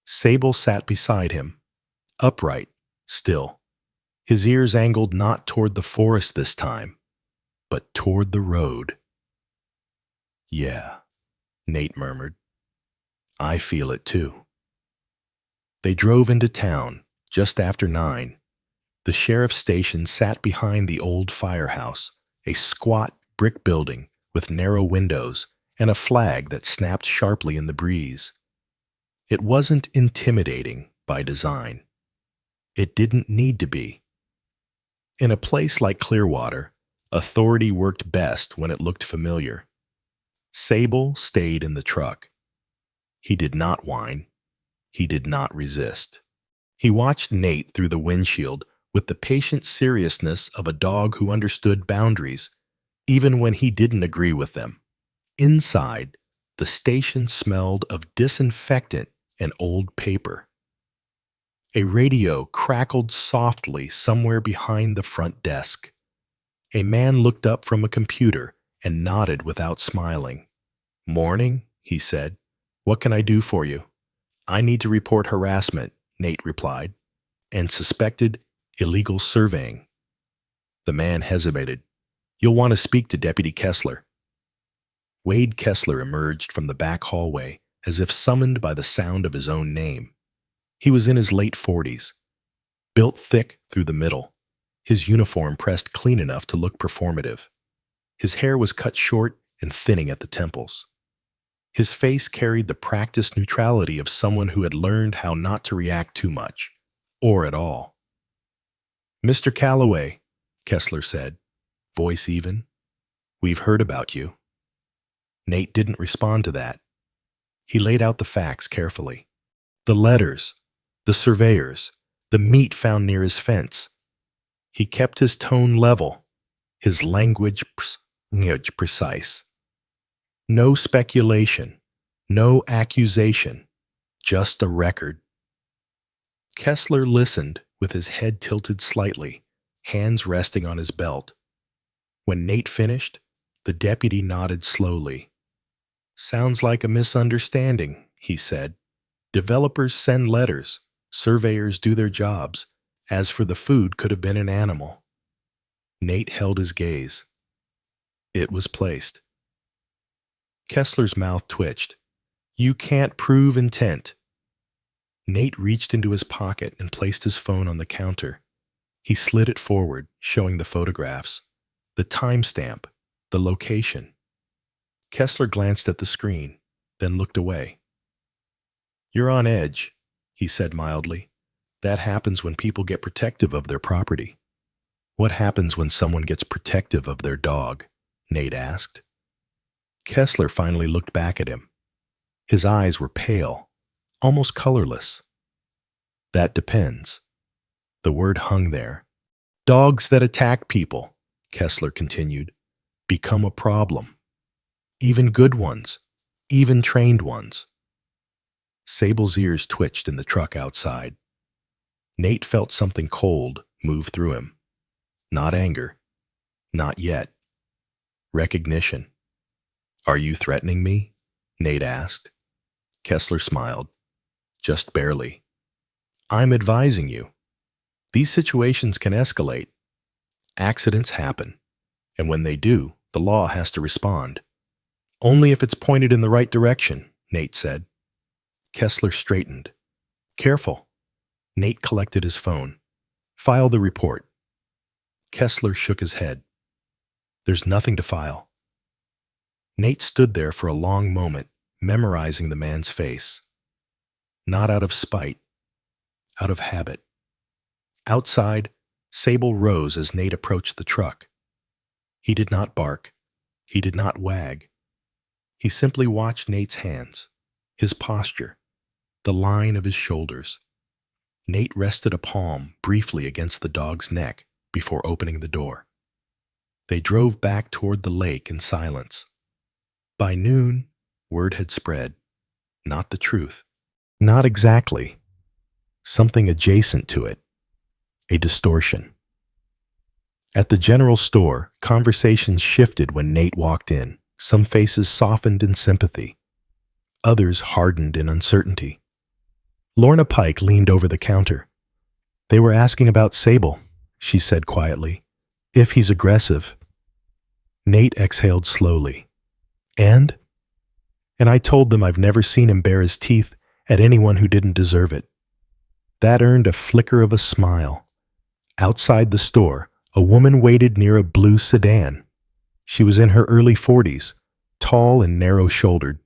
Sable sat beside him, upright, still, his ears angled not toward the forest this time, but toward the road. "Yeah," Nate murmured. "I feel it too." They drove into town just after 9. The sheriff's station sat behind the old firehouse, a squat brick building with narrow windows and a flag that snapped sharply in the breeze. It wasn't intimidating by design. It didn't need to be. In a place like Clearwater, authority worked best when it looked familiar. Sable stayed in the truck. He did not whine. He did not resist. He watched Nate through the windshield with the patient seriousness of a dog who understood boundaries, even when he didn't agree with them. Inside, the station smelled of disinfectant and old paper. A radio crackled softly somewhere behind the front desk. A man looked up from a computer and nodded without smiling. "Morning," he said. "What can I do for you?" "I need to report harassment," Nate replied, "and suspected illegal surveying." The man hesitated. "You'll want to speak to Deputy Kessler." Wade Kessler emerged from the back hallway as if summoned by the sound of his own name. He was in his late 40s, built thick through the middle, his uniform pressed clean enough to look performative. His hair was cut short and thinning at the temples. His face carried the practiced neutrality of someone who had learned how not to react too much, or at all. "Mr. Calloway," Kessler said, voice even, "we've heard about you." Nate didn't respond to that. He laid out the facts carefully. The letters, the surveyors, the meat found near his fence. He kept his tone level, his language precise. No speculation, no accusation, just a record. Kessler listened with his head tilted slightly, hands resting on his belt. When Nate finished, the deputy nodded slowly. "Sounds like a misunderstanding," he said. "Developers send letters, surveyors do their jobs. As for the food, could have been an animal." Nate held his gaze. It was placed. Kessler's mouth twitched. "You can't prove intent." Nate reached into his pocket and placed his phone on the counter. He slid it forward, showing the photographs, the timestamp, the location. Kessler glanced at the screen, then looked away. "You're on edge," he said mildly. "That happens when people get protective of their property." "What happens when someone gets protective of their dog?" Nate asked. Kessler finally looked back at him. His eyes were pale, almost colorless. "That depends." The word hung there. "Dogs that attack people," Kessler continued, "become a problem. Even good ones, even trained ones." Sable's ears twitched in the truck outside. Nate felt something cold move through him. Not anger. Not yet. Recognition. "Are you threatening me?" Nate asked. Kessler smiled. "Just barely. I'm advising you. These situations can escalate. Accidents happen, and when they do, the law has to respond. Only if it's pointed in the right direction, Nate said. Kessler straightened. Careful. Nate collected his phone. File the report. Kessler shook his head. There's nothing to file. Nate stood there for a long moment, memorizing the man's face. Not out of spite, out of habit. Outside, Sable rose as Nate approached the truck. He did not bark. He did not wag. He simply watched Nate's hands, his posture, the line of his shoulders. Nate rested a palm briefly against the dog's neck before opening the door. They drove back toward the lake in silence. By noon, word had spread. Not the truth. Not exactly. Something adjacent to it. A distortion. At the general store, conversations shifted when Nate walked in. Some faces softened in sympathy. Others hardened in uncertainty. Lorna Pike leaned over the counter. They were asking about Sable, she said quietly. If he's aggressive. Nate exhaled slowly. And I told them I've never seen him bare his teeth at anyone who didn't deserve it. That earned a flicker of a smile. Outside the store, a woman waited near a blue sedan. She was in her early 40s, tall and narrow-shouldered,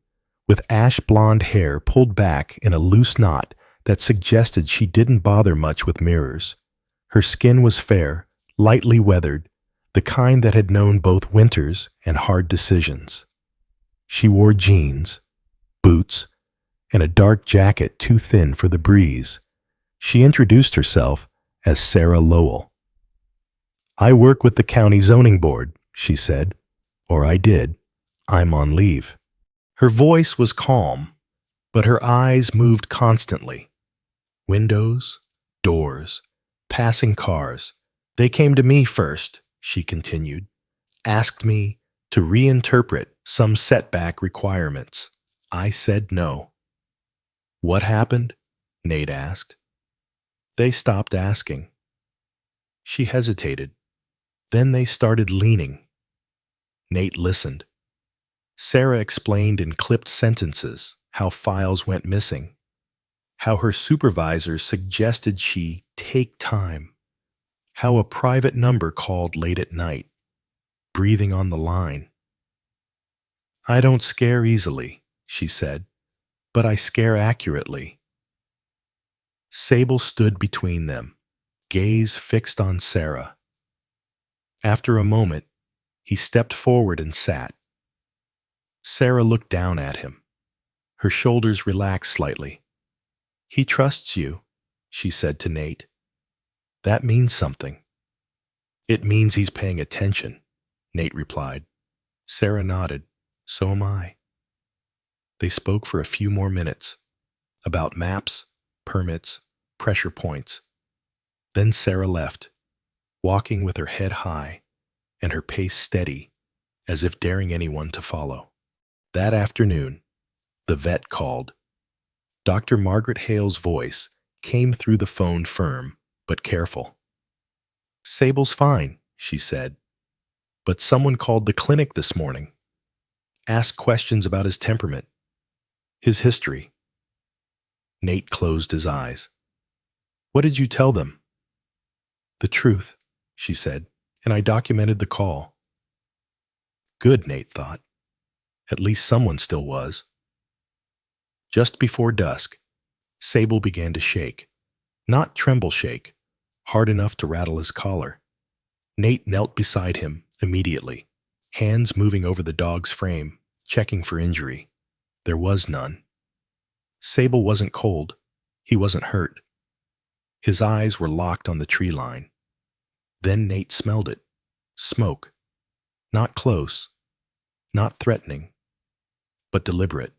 with ash blonde hair pulled back in a loose knot that suggested she didn't bother much with mirrors. Her skin was fair, lightly weathered, the kind that had known both winters and hard decisions. She wore jeans, boots, and a dark jacket too thin for the breeze. She introduced herself as Sarah Lowell. I work with the county zoning board, she said. Or I did. I'm on leave. Her voice was calm, but her eyes moved constantly. Windows, doors, passing cars. They came to me first, she continued, asked me to reinterpret some setback requirements. I said no. What happened? Nate asked. They stopped asking. She hesitated. Then they started leaning. Nate listened. Sarah explained in clipped sentences how files went missing, how her supervisor suggested she take time, how a private number called late at night, breathing on the line. I don't scare easily, she said, but I scare accurately. Sable stood between them, gaze fixed on Sarah. After a moment, he stepped forward and sat. Sarah looked down at him. Her shoulders relaxed slightly. He trusts you, she said to Nate. That means something. It means he's paying attention, Nate replied. Sarah nodded. So am I. They spoke for a few more minutes, about maps, permits, pressure points. Then Sarah left, walking with her head high and her pace steady, as if daring anyone to follow. That afternoon, the vet called. Dr. Margaret Hale's voice came through the phone firm, but careful. Sable's fine, she said, but someone called the clinic this morning. Asked questions about his temperament, his history. Nate closed his eyes. What did you tell them? The truth, she said, and I documented the call. Good, Nate thought. At least someone still was. Just before dusk, Sable began to shake. Not tremble shake, hard enough to rattle his collar. Nate knelt beside him immediately, hands moving over the dog's frame, checking for injury. There was none. Sable wasn't cold. He wasn't hurt. His eyes were locked on the tree line. Then Nate smelled it. Smoke. Not close. Not threatening. But deliberate.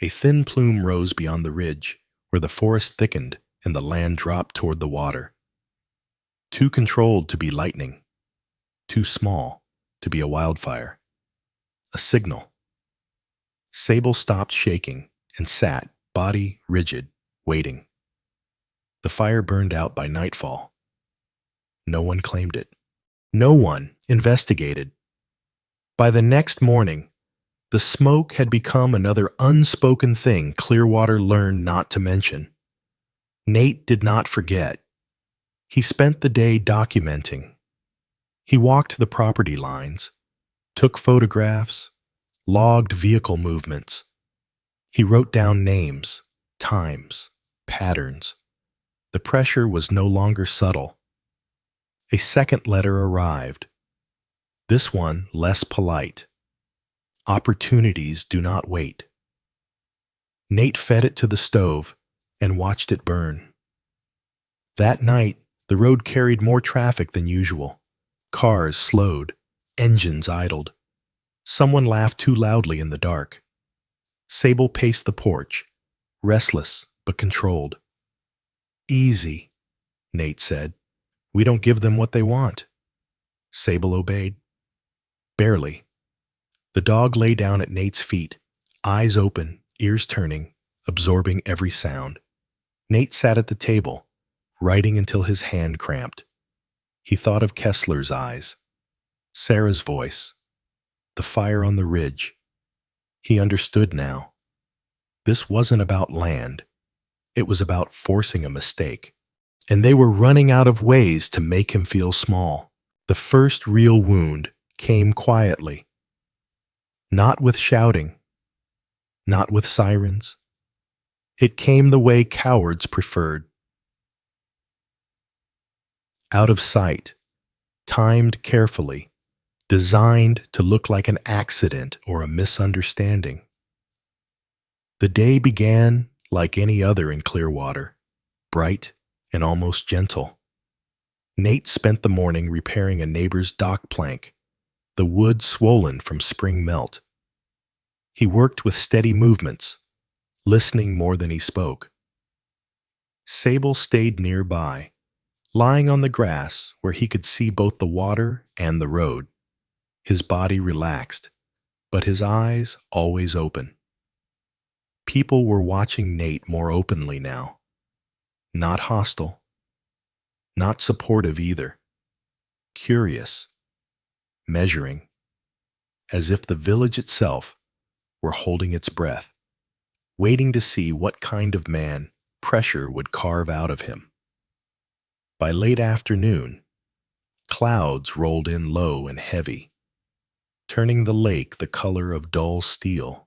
A thin plume rose beyond the ridge, where the forest thickened and the land dropped toward the water. Too controlled to be lightning. Too small to be a wildfire. A signal. Sable stopped shaking and sat, body rigid, waiting. The fire burned out by nightfall. No one claimed it. No one investigated. By the next morning, The smoke had become another unspoken thing Clearwater learned not to mention. Nate did not forget. He spent the day documenting. He walked the property lines, took photographs, logged vehicle movements. He wrote down names, times, patterns. The pressure was no longer subtle. A second letter arrived, this one less polite. Opportunities do not wait. Nate fed it to the stove and watched it burn. That night, the road carried more traffic than usual. Cars slowed, engines idled. Someone laughed too loudly in the dark. Sable paced the porch, restless but controlled. Easy, Nate said. We don't give them what they want. Sable obeyed. Barely. The dog lay down at Nate's feet, eyes open, ears turning, absorbing every sound. Nate sat at the table, writing until his hand cramped. He thought of Kessler's eyes, Sarah's voice, the fire on the ridge. He understood now. This wasn't about land. It was about forcing a mistake. And they were running out of ways to make him feel small. The first real wound came quietly. Not with shouting. Not with sirens. It came the way cowards preferred. Out of sight, timed carefully, designed to look like an accident or a misunderstanding. The day began like any other in Clearwater, bright and almost gentle. Nate spent the morning repairing a neighbor's dock plank, the wood swollen from spring melt. He worked with steady movements, listening more than he spoke. Sable stayed nearby, lying on the grass where he could see both the water and the road. His body relaxed, but his eyes always open. People were watching Nate more openly now. Not hostile. Not supportive either. Curious. Measuring. As if the village itself were holding its breath, waiting to see what kind of man pressure would carve out of him. By late afternoon, clouds rolled in low and heavy, turning the lake the color of dull steel.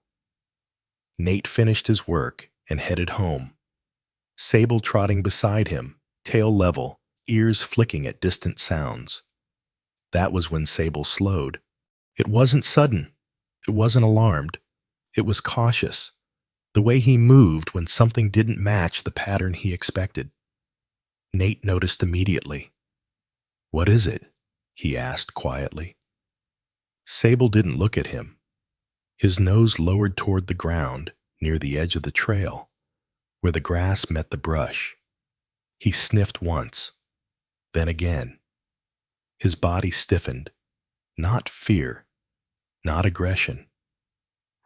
Nate finished his work and headed home, Sable trotting beside him, tail level, ears flicking at distant sounds. That was when Sable slowed. It wasn't sudden. It wasn't alarmed. It was cautious, the way he moved when something didn't match the pattern he expected. Nate noticed immediately. "What is it?" he asked quietly. Sable didn't look at him. His nose lowered toward the ground near the edge of the trail, where the grass met the brush. He sniffed once, then again. His body stiffened. Not fear, not aggression.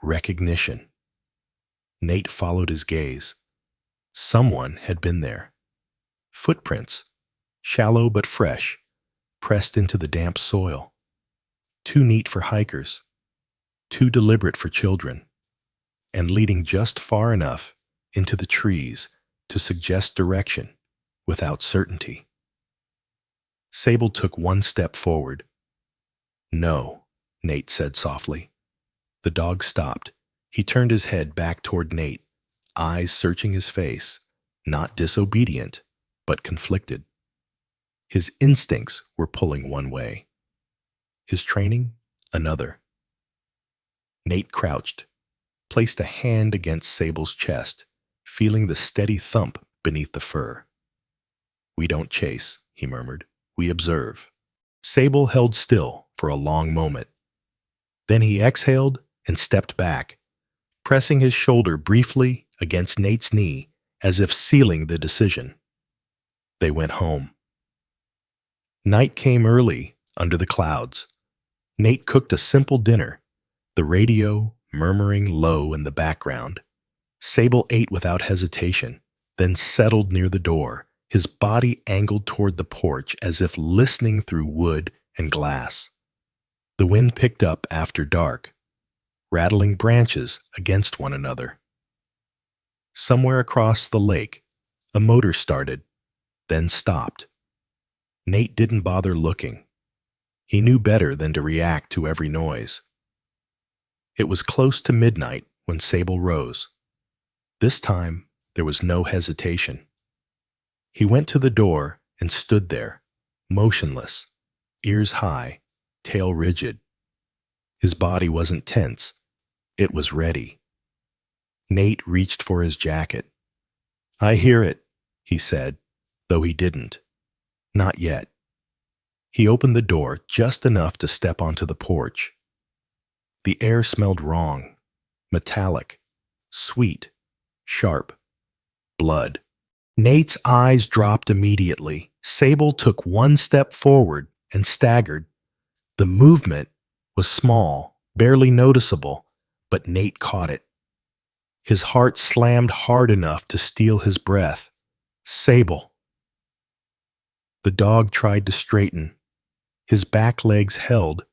Recognition. Nate followed his gaze. Someone had been there. Footprints, shallow but fresh, pressed into the damp soil. Too neat for hikers, too deliberate for children, and leading just far enough into the trees to suggest direction without certainty. Sable took one step forward. "No," Nate said softly. The dog stopped. He turned his head back toward Nate, eyes searching his face, not disobedient, but conflicted. His instincts were pulling one way. His training, another. Nate crouched, placed a hand against Sable's chest, feeling the steady thump beneath the fur. "We don't chase," he murmured. "We observe." Sable held still for a long moment. Then he exhaled and stepped back, pressing his shoulder briefly against Nate's knee as if sealing the decision. They went home. Night came early under the clouds. Nate cooked a simple dinner, the radio murmuring low in the background. Sable ate without hesitation, then settled near the door, his body angled toward the porch as if listening through wood and glass. The wind picked up after dark, rattling branches against one another. Somewhere across the lake, a motor started, then stopped. Nate didn't bother looking. He knew better than to react to every noise. It was close to midnight when Sable rose. This time, there was no hesitation. He went to the door and stood there, motionless, ears high, tail rigid. His body wasn't tense. It was ready. Nate reached for his jacket. "I hear it," he said, though he didn't. Not yet. He opened the door just enough to step onto the porch. The air smelled wrong, metallic, sweet, sharp, blood. Nate's eyes dropped immediately. Sable took one step forward and staggered. The movement was small, barely noticeable, but Nate caught it. His heart slammed hard enough to steal his breath. Sable. The dog tried to straighten. His back legs held,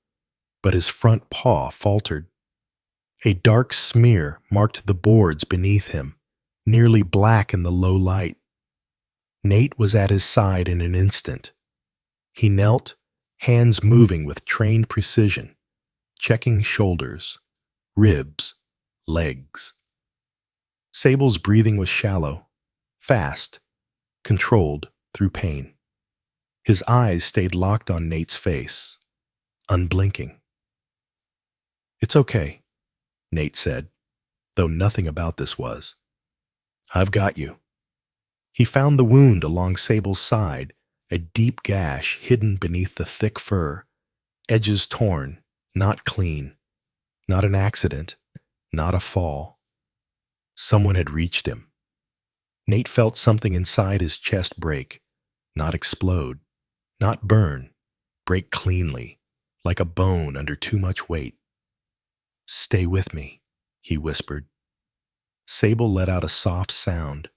but his front paw faltered. A dark smear marked the boards beneath him, nearly black in the low light. Nate was at his side in an instant. He knelt, hands moving with trained precision, checking shoulders, ribs, legs. Sable's breathing was shallow, fast, controlled through pain. His eyes stayed locked on Nate's face, unblinking. "It's okay," Nate said, though nothing about this was. "I've got you." He found the wound along Sable's side, a deep gash hidden beneath the thick fur, edges torn, not clean, not an accident, not a fall. Someone had reached him. Nate felt something inside his chest break, not explode, not burn, break cleanly, like a bone under too much weight. "Stay with me," he whispered. Sable let out a soft sound,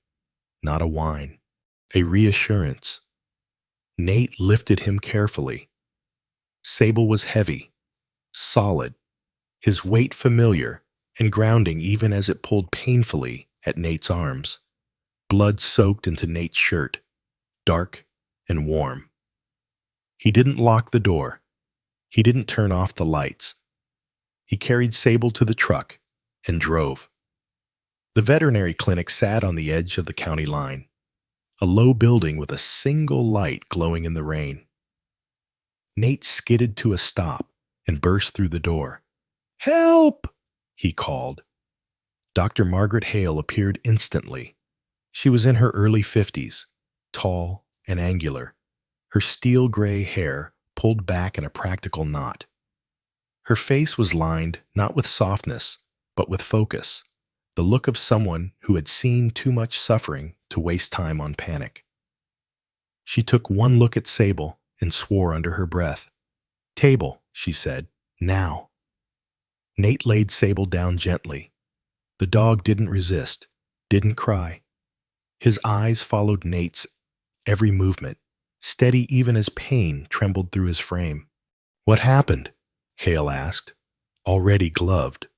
not a whine, a reassurance. Nate lifted him carefully. Sable was heavy, solid, his weight familiar and grounding even as it pulled painfully at Nate's arms. Blood soaked into Nate's shirt, dark and warm. He didn't lock the door. He didn't turn off the lights. He carried Sable to the truck and drove. The veterinary clinic sat on the edge of the county line, a low building with a single light glowing in the rain. Nate skidded to a stop and burst through the door. "Help!" he called. Dr. Margaret Hale appeared instantly. She was in her early 50s, tall and angular, her steel gray hair pulled back in a practical knot. Her face was lined not with softness, but with focus, the look of someone who had seen too much suffering to waste time on panic. She took one look at Sable and swore under her breath. "Table," she said, "now." Nate laid Sable down gently. The dog didn't resist, didn't cry. His eyes followed Nate's every movement, steady even as pain trembled through his frame. "What happened?" Hale asked, already gloved.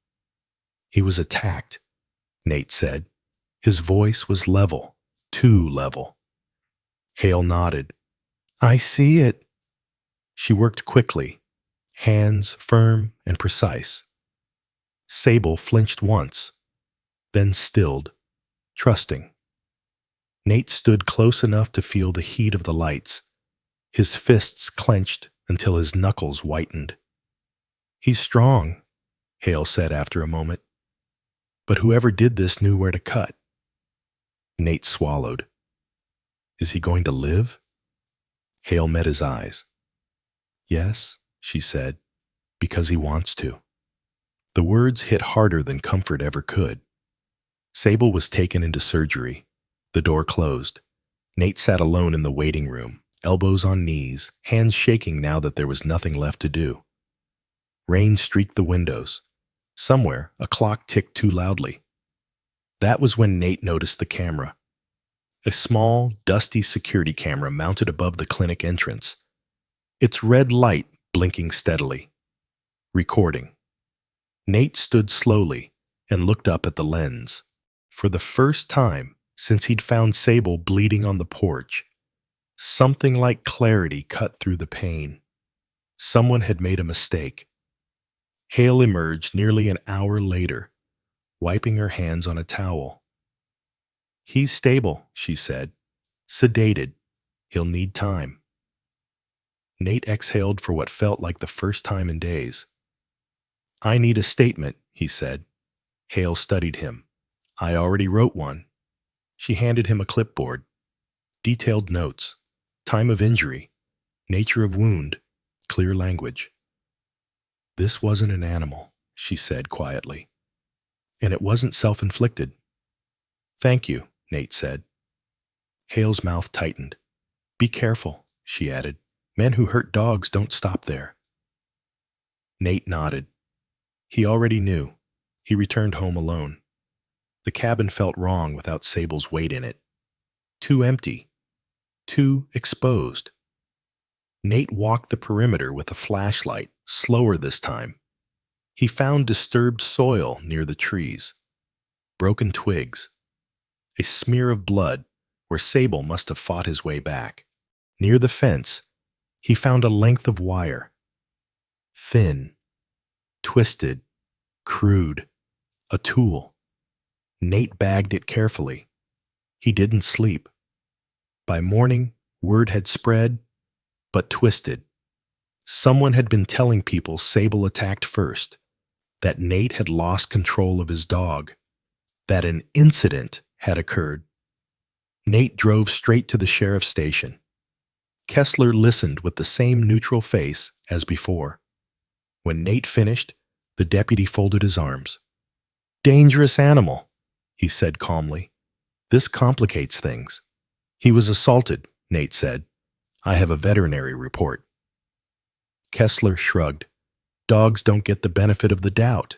"He was attacked," Nate said. His voice was level, too level. Hale nodded. "I see it." She worked quickly, hands firm and precise. Sable flinched once, then stilled, trusting. Nate stood close enough to feel the heat of the lights. His fists clenched until his knuckles whitened. "He's strong," Hale said after a moment. "But whoever did this knew where to cut." Nate swallowed. "Is he going to live?" Hale met his eyes. "Yes," she said, "because he wants to." The words hit harder than comfort ever could. Sable was taken into surgery. The door closed. Nate sat alone in the waiting room, elbows on knees, hands shaking now that there was nothing left to do. Rain streaked the windows. Somewhere, a clock ticked too loudly. That was when Nate noticed the camera. A small, dusty security camera mounted above the clinic entrance. Its red light blinking steadily. Recording. Nate stood slowly and looked up at the lens. For the first time since he'd found Sable bleeding on the porch, something like clarity cut through the pain. Someone had made a mistake. Hale emerged nearly an hour later, wiping her hands on a towel. "He's stable," she said. "Sedated. He'll need time." Nate exhaled for what felt like the first time in days. "I need a statement," he said. Hale studied him. "I already wrote one." She handed him a clipboard. Detailed notes. Time of injury. Nature of wound. Clear language. "This wasn't an animal," she said quietly. "And it wasn't self-inflicted." "Thank you," Nate said. Hale's mouth tightened. "Be careful," she added. "Men who hurt dogs don't stop there." Nate nodded. He already knew. He returned home alone. The cabin felt wrong without Sable's weight in it. Too empty. Too exposed. Nate walked the perimeter with a flashlight, slower this time. He found disturbed soil near the trees. Broken twigs. A smear of blood where Sable must have fought his way back. Near the fence, he found a length of wire. Thin. Twisted. Crude. A tool. Nate bagged it carefully. He didn't sleep. By morning, word had spread, but twisted. Someone had been telling people Sable attacked first, that Nate had lost control of his dog, that an incident had occurred. Nate drove straight to the sheriff's station. Kessler listened with the same neutral face as before. When Nate finished, the deputy folded his arms. "Dangerous animal," he said calmly. "This complicates things." "He was assaulted," Nate said. "I have a veterinary report." Kessler shrugged. "Dogs don't get the benefit of the doubt."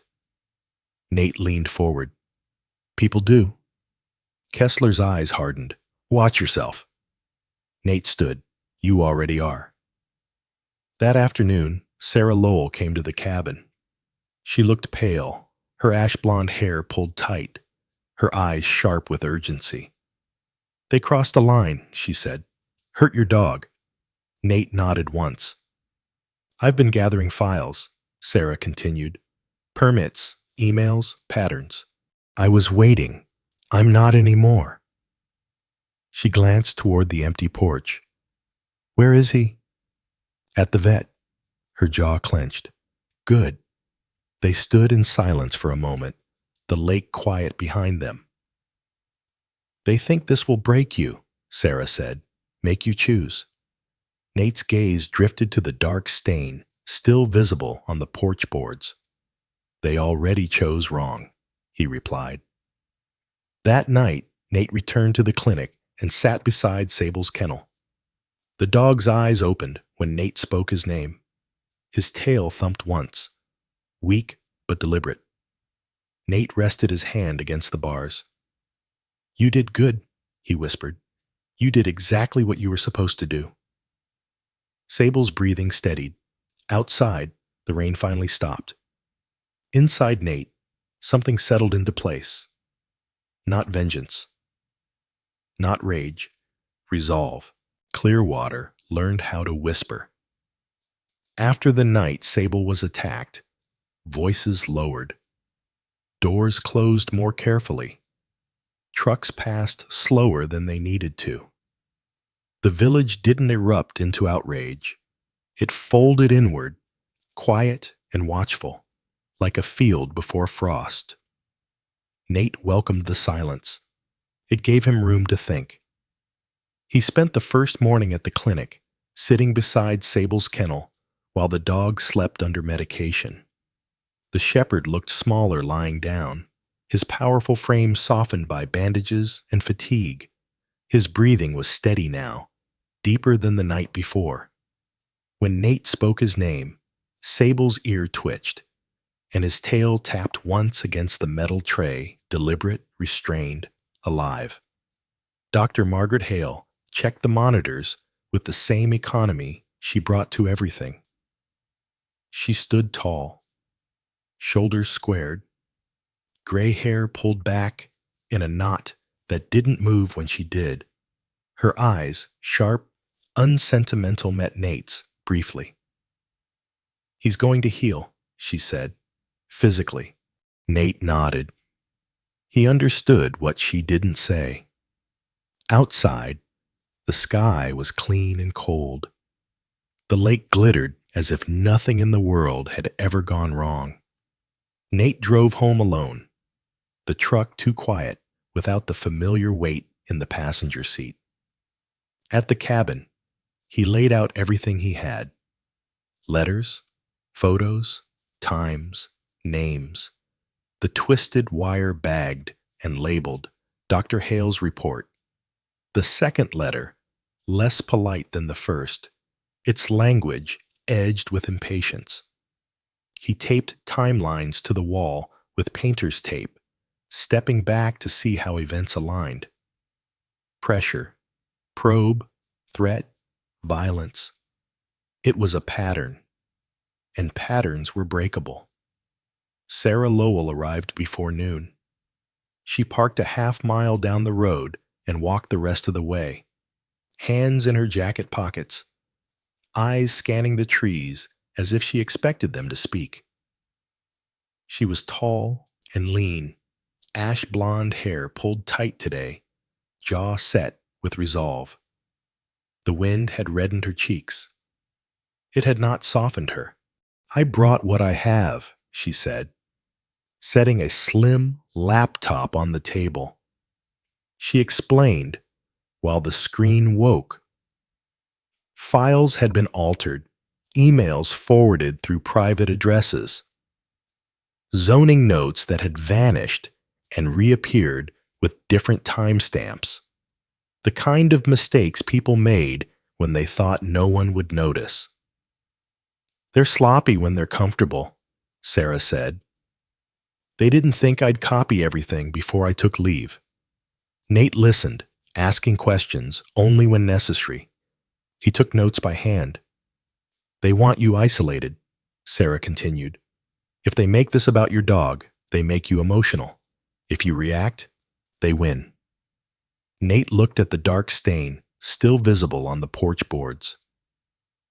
Nate leaned forward. "People do." Kessler's eyes hardened. "Watch yourself." Nate stood. "You already are." That afternoon, Sarah Lowell came to the cabin. She looked pale, her ash-blonde hair pulled tight, her eyes sharp with urgency. "They crossed a line," she said. "Hurt your dog." Nate nodded once. "I've been gathering files," Sarah continued. "Permits, emails, patterns. I was waiting. I'm not anymore." She glanced toward the empty porch. "Where is he?" "At the vet." Her jaw clenched. "Good." They stood in silence for a moment, the lake quiet behind them. "They think this will break you," Sarah said. "Make you choose." Nate's gaze drifted to the dark stain, still visible on the porch boards. "They already chose wrong," he replied. That night, Nate returned to the clinic and sat beside Sable's kennel. The dog's eyes opened when Nate spoke his name. His tail thumped once, weak but deliberate. Nate rested his hand against the bars. "You did good," he whispered. "You did exactly what you were supposed to do." Sable's breathing steadied. Outside, the rain finally stopped. Inside Nate, something settled into place. Not vengeance. Not rage. Resolve. Clearwater learned how to whisper. After the night Sable was attacked, voices lowered. Doors closed more carefully. Trucks passed slower than they needed to. The village didn't erupt into outrage. It folded inward, quiet and watchful, like a field before frost. Nate welcomed the silence. It gave him room to think. He spent the first morning at the clinic, sitting beside Sable's kennel, while the dog slept under medication. The shepherd looked smaller lying down, his powerful frame softened by bandages and fatigue. His breathing was steady now, deeper than the night before. When Nate spoke his name, Sable's ear twitched, and his tail tapped once against the metal tray, deliberate, restrained, alive. Dr. Margaret Hale checked the monitors with the same economy she brought to everything. She stood tall. shoulders squared, gray hair pulled back in a knot that didn't move when she did. Her eyes, sharp, unsentimental, met Nate's briefly. "He's going to heal," she said, physically. Nate nodded. He understood what she didn't say. Outside, the sky was clean and cold. The lake glittered as if nothing in the world had ever gone wrong. Nate drove home alone, the truck too quiet without the familiar weight in the passenger seat. At the cabin, he laid out everything he had: letters, photos, times, names. The twisted wire bagged and labeled Dr. Hale's report. The second letter, less polite than the first, its language edged with impatience. He taped timelines to the wall with painter's tape, stepping back to see how events aligned. Pressure, probe, threat, violence. It was a pattern, and patterns were breakable. Sarah Lowell arrived before noon. She parked a half-mile down the road and walked the rest of the way, hands in her jacket pockets, eyes scanning the trees as if she expected them to speak. She was tall and lean, ash blonde hair pulled tight today, jaw set with resolve. The wind had reddened her cheeks. It had not softened her. "I brought what I have," she said, setting a slim laptop on the table. She explained while the screen woke. Files had been altered, emails forwarded through private addresses, zoning notes that had vanished and reappeared with different timestamps. The kind of mistakes people made when they thought no one would notice. "They're sloppy when they're comfortable," Sarah said. "They didn't think I'd copy everything before I took leave." Nate listened, asking questions only when necessary. He took notes by hand. "They want you isolated," Sarah continued. "If they make this about your dog, they make you emotional. If you react, they win." Nate looked at the dark stain still visible on the porch boards.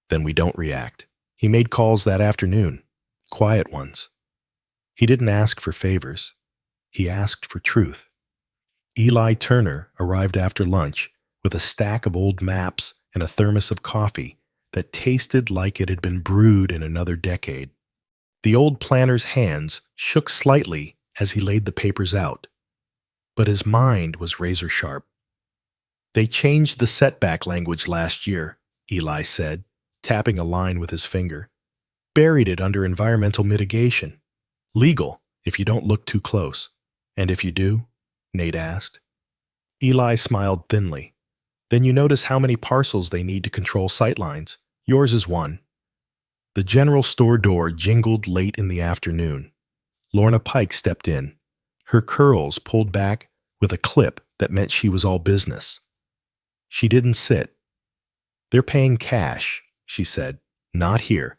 "Then we don't react." He made calls that afternoon, quiet ones. He didn't ask for favors. He asked for truth. Eli Turner arrived after lunch with a stack of old maps and a thermos of coffee that tasted like it had been brewed in another decade. The old planner's hands shook slightly as he laid the papers out, but his mind was razor sharp. "They changed the setback language last year," Eli said, tapping a line with his finger. "Buried it under environmental mitigation. Legal if you don't look too close. And if you do?" Nate asked. Eli smiled thinly. "Then you notice how many parcels they need to control sightlines. Yours is one." The general store door jingled late in the afternoon. Lorna Pike stepped in, her curls pulled back with a clip that meant she was all business. She didn't sit. "They're paying cash," she said. "Not here.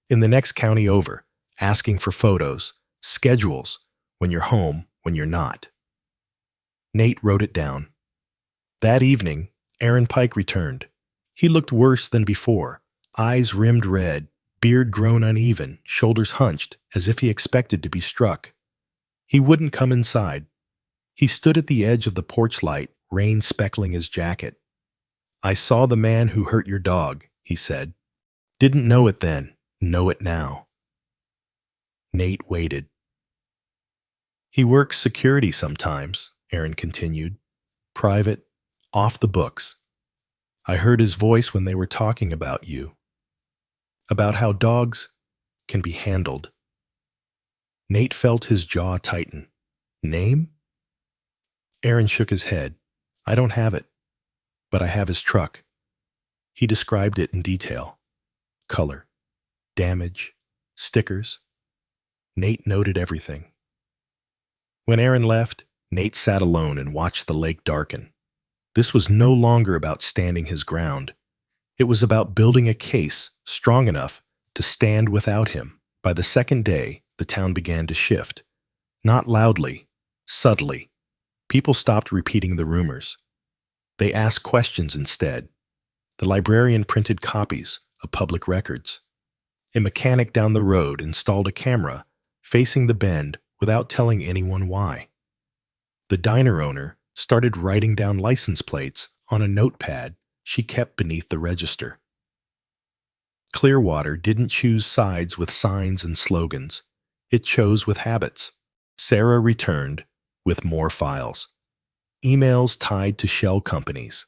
In the next county over, asking for photos, schedules, when you're home, when you're not." Nate wrote it down. That evening, Aaron Pike returned. He looked worse than before, eyes rimmed red, beard grown uneven, shoulders hunched, as if he expected to be struck. He wouldn't come inside. He stood at the edge of the porch light, rain speckling his jacket. "I saw the man who hurt your dog," he said. "Didn't know it then, know it now." Nate waited. "He works security sometimes," Aaron continued. "Private, off the books. I heard his voice when they were talking about you. About how dogs can be handled." Nate felt his jaw tighten. "Name?" Aaron shook his head. "I don't have it, but I have his truck." He described it in detail. Color, damage, stickers. Nate noted everything. When Aaron left, Nate sat alone and watched the lake darken. This was no longer about standing his ground. It was about building a case strong enough to stand without him. By the second day, the town began to shift. Not loudly, subtly. People stopped repeating the rumors. They asked questions instead. The librarian printed copies of public records. A mechanic down the road installed a camera facing the bend without telling anyone why. The diner owner started writing down license plates on a notepad she kept beneath the register. Clearwater didn't choose sides with signs and slogans. It chose with habits. Sarah returned with more files. Emails tied to shell companies.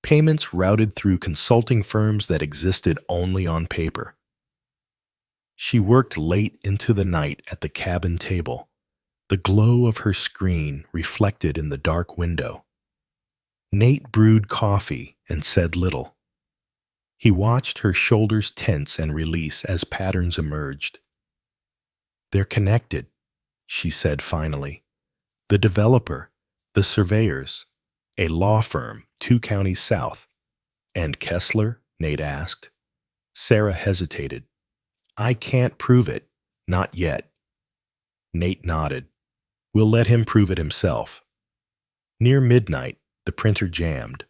Payments routed through consulting firms that existed only on paper. She worked late into the night at the cabin table, the glow of her screen reflected in the dark window. Nate brewed coffee and said little. He watched her shoulders tense and release as patterns emerged. "They're connected," she said finally. "The developer, the surveyors, a law firm 2 counties south." "And Kessler?" Nate asked. Sarah hesitated. "I can't prove it. Not yet." Nate nodded. "We'll let him prove it himself." Near midnight, the printer jammed.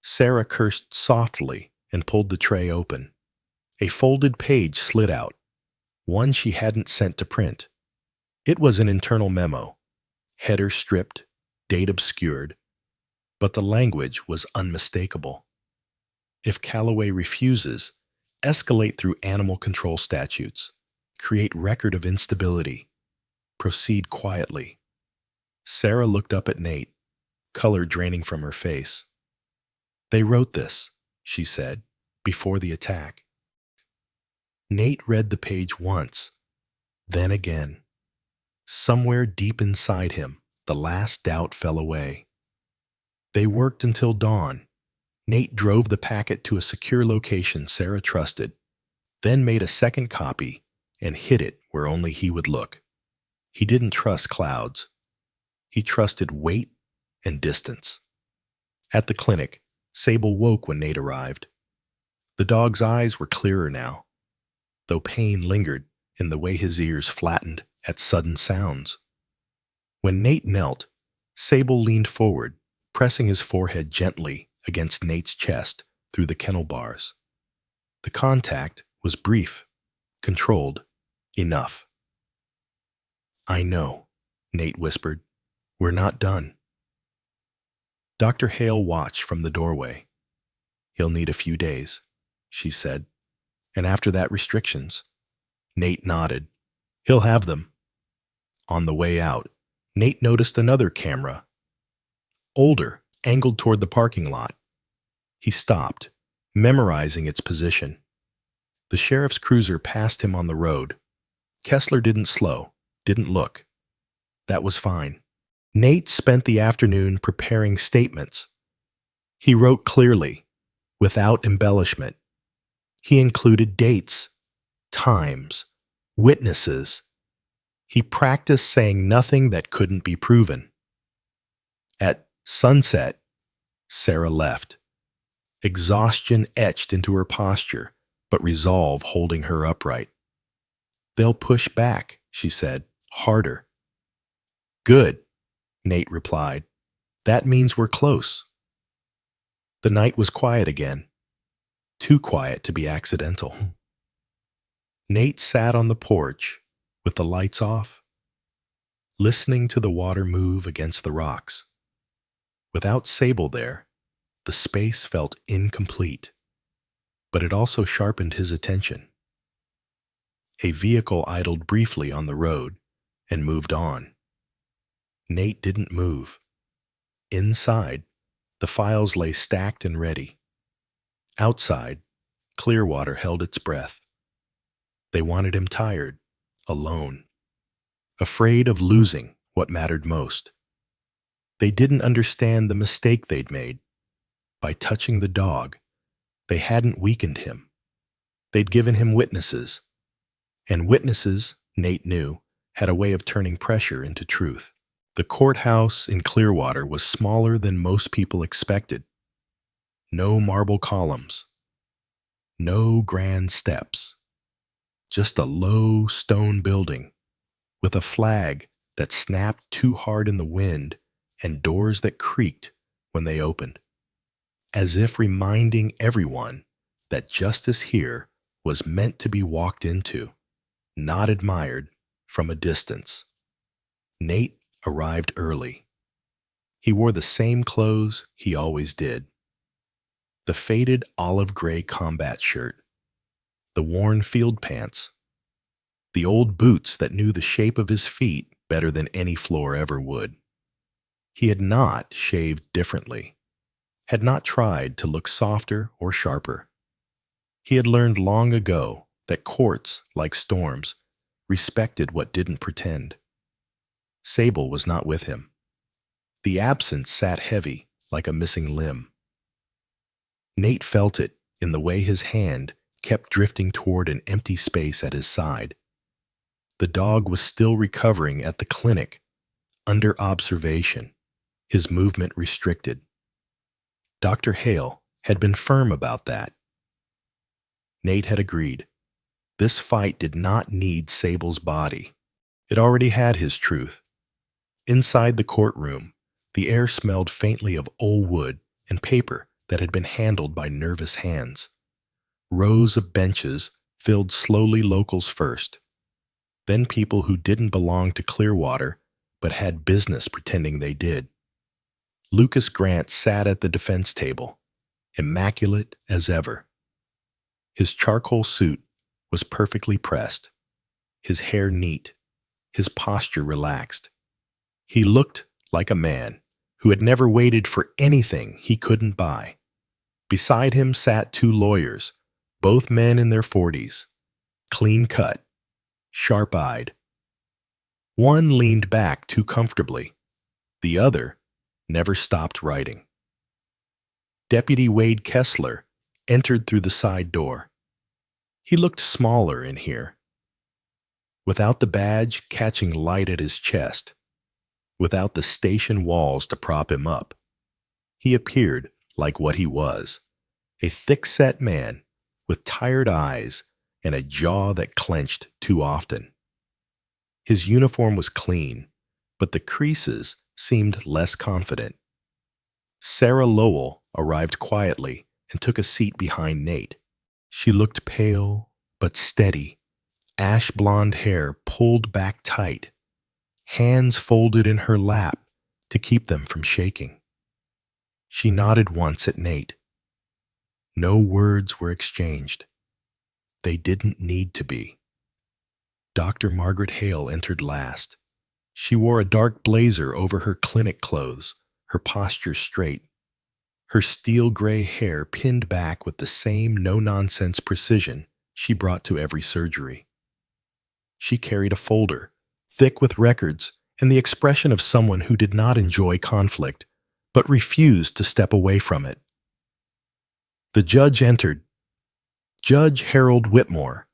Sarah cursed softly and pulled the tray open. A folded page slid out, one she hadn't sent to print. It was an internal memo, header stripped, date obscured, but the language was unmistakable. "If Callaway refuses, escalate through animal control statutes. Create record of instability. Proceed quietly." Sarah looked up at Nate, color draining from her face. "They wrote this," she said, "before the attack." Nate read the page once, then again. Somewhere deep inside him, the last doubt fell away. They worked until dawn. Nate drove the packet to a secure location Sarah trusted, then made a second copy and hid it where only he would look. He didn't trust clouds. He trusted weight and distance. At the clinic, Sable woke when Nate arrived. The dog's eyes were clearer now, though pain lingered in the way his ears flattened at sudden sounds. When Nate knelt, Sable leaned forward, pressing his forehead gently against Nate's chest through the kennel bars. The contact was brief, controlled, enough. "I know," Nate whispered. "We're not done." Dr. Hale watched from the doorway. "He'll need a few days," she said. "And after that, restrictions." Nate nodded. "He'll have them." On the way out, Nate noticed another camera, older, angled toward the parking lot. He stopped, memorizing its position. The sheriff's cruiser passed him on the road. Kessler didn't slow, didn't look. That was fine. Nate spent the afternoon preparing statements. He wrote clearly, without embellishment. He included dates, times, witnesses. He practiced saying nothing that couldn't be proven. At sunset, Sarah left. Exhaustion etched into her posture, but resolve holding her upright. "They'll push back," she said, "harder." "Good," Nate replied. "That means we're close." The night was quiet again. Too quiet to be accidental. Nate sat on the porch with the lights off, listening to the water move against the rocks. Without Sable there, the space felt incomplete, but it also sharpened his attention. A vehicle idled briefly on the road and moved on. Nate didn't move. Inside, the files lay stacked and ready. Outside, Clearwater held its breath. They wanted him tired, alone, afraid of losing what mattered most. They didn't understand the mistake they'd made. By touching the dog, they hadn't weakened him. They'd given him witnesses. And witnesses, Nate knew, had a way of turning pressure into truth. The courthouse in Clearwater was smaller than most people expected. No marble columns. No grand steps. just a low stone building with a flag that snapped too hard in the wind and doors that creaked when they opened, as if reminding everyone that justice here was meant to be walked into, not admired from a distance. Nate arrived early. He wore the same clothes he always did: the faded olive gray combat shirt, the worn field pants, the old boots that knew the shape of his feet better than any floor ever would. He had not shaved differently, had not tried to look softer or sharper. He had learned long ago that courts, like storms, respected what didn't pretend. Sable was not with him. The absence sat heavy like a missing limb. Nate felt it in the way his hand kept drifting toward an empty space at his side. The dog was still recovering at the clinic, under observation, his movement restricted. Dr. Hale had been firm about that. Nate had agreed. This fight did not need Sable's body. It already had his truth. Inside the courtroom, the air smelled faintly of old wood and paper that had been handled by nervous hands. Rows of benches filled slowly, locals first, then people who didn't belong to Clearwater but had business pretending they did. Lucas Grant sat at the defense table, immaculate as ever. His charcoal suit was perfectly pressed, his hair neat, his posture relaxed. He looked like a man who had never waited for anything he couldn't buy. Beside him sat two lawyers, both men in their 40s, clean-cut, sharp-eyed. One leaned back too comfortably. The other never stopped writing. Deputy Wade Kessler entered through the side door. He looked smaller in here, without the badge catching light at his chest, without the station walls to prop him up. He appeared like what he was, a thick-set man with tired eyes and a jaw that clenched too often. His uniform was clean, but the creases seemed less confident. Sarah Lowell arrived quietly and took a seat behind Nate. She looked pale but steady, ash blonde hair pulled back tight, hands folded in her lap to keep them from shaking. She nodded once at Nate. No words were exchanged. They didn't need to be. Dr. Margaret Hale entered last. She wore a dark blazer over her clinic clothes, her posture straight, her steel gray hair pinned back with the same no-nonsense precision she brought to every surgery. She carried a folder, thick with records, and the expression of someone who did not enjoy conflict, but refused to step away from it. The judge entered. Judge Harold Whitmore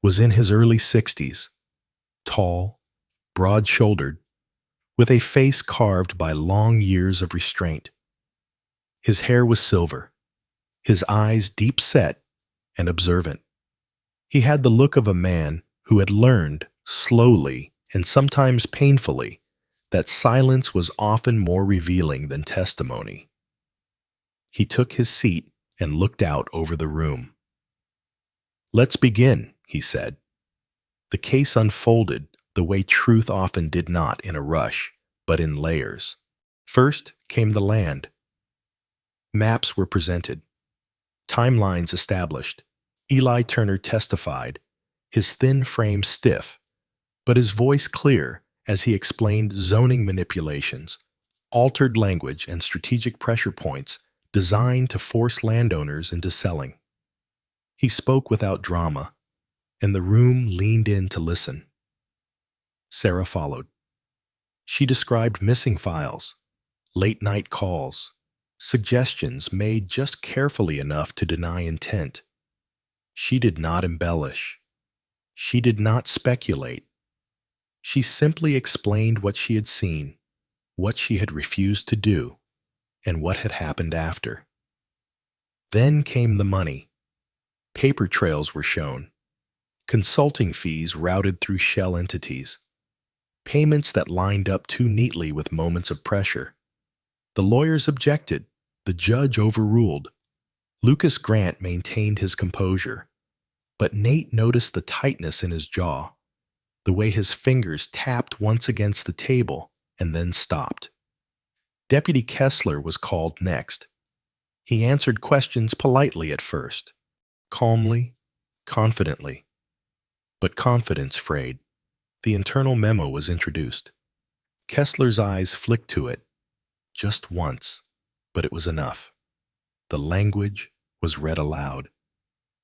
was in his early 60s, tall, broad-shouldered, with a face carved by long years of restraint. His hair was silver, his eyes deep-set and observant. He had the look of a man who had learned, slowly and sometimes painfully, that silence was often more revealing than testimony. He took his seat and looked out over the room. "Let's begin," he said. The case unfolded the way truth often did not in a rush, but in layers. First came the land. Maps were presented, timelines established. Eli Turner testified, his thin frame stiff, but his voice clear as he explained zoning manipulations, altered language, and strategic pressure points designed to force landowners into selling. He spoke without drama, and the room leaned in to listen. Sarah followed. She described missing files, late-night calls, suggestions made just carefully enough to deny intent. She did not embellish. She did not speculate. She simply explained what she had seen, what she had refused to do, and what had happened after. Then came the money. Paper trails were shown, consulting fees routed through shell entities, payments that lined up too neatly with moments of pressure. The lawyers objected. The judge overruled. Lucas Grant maintained his composure, but Nate noticed the tightness in his jaw, the way his fingers tapped once against the table and then stopped. Deputy Kessler was called next. He answered questions politely at first, calmly, confidently. But confidence frayed. The internal memo was introduced. Kessler's eyes flicked to it, just once, but it was enough. The language was read aloud,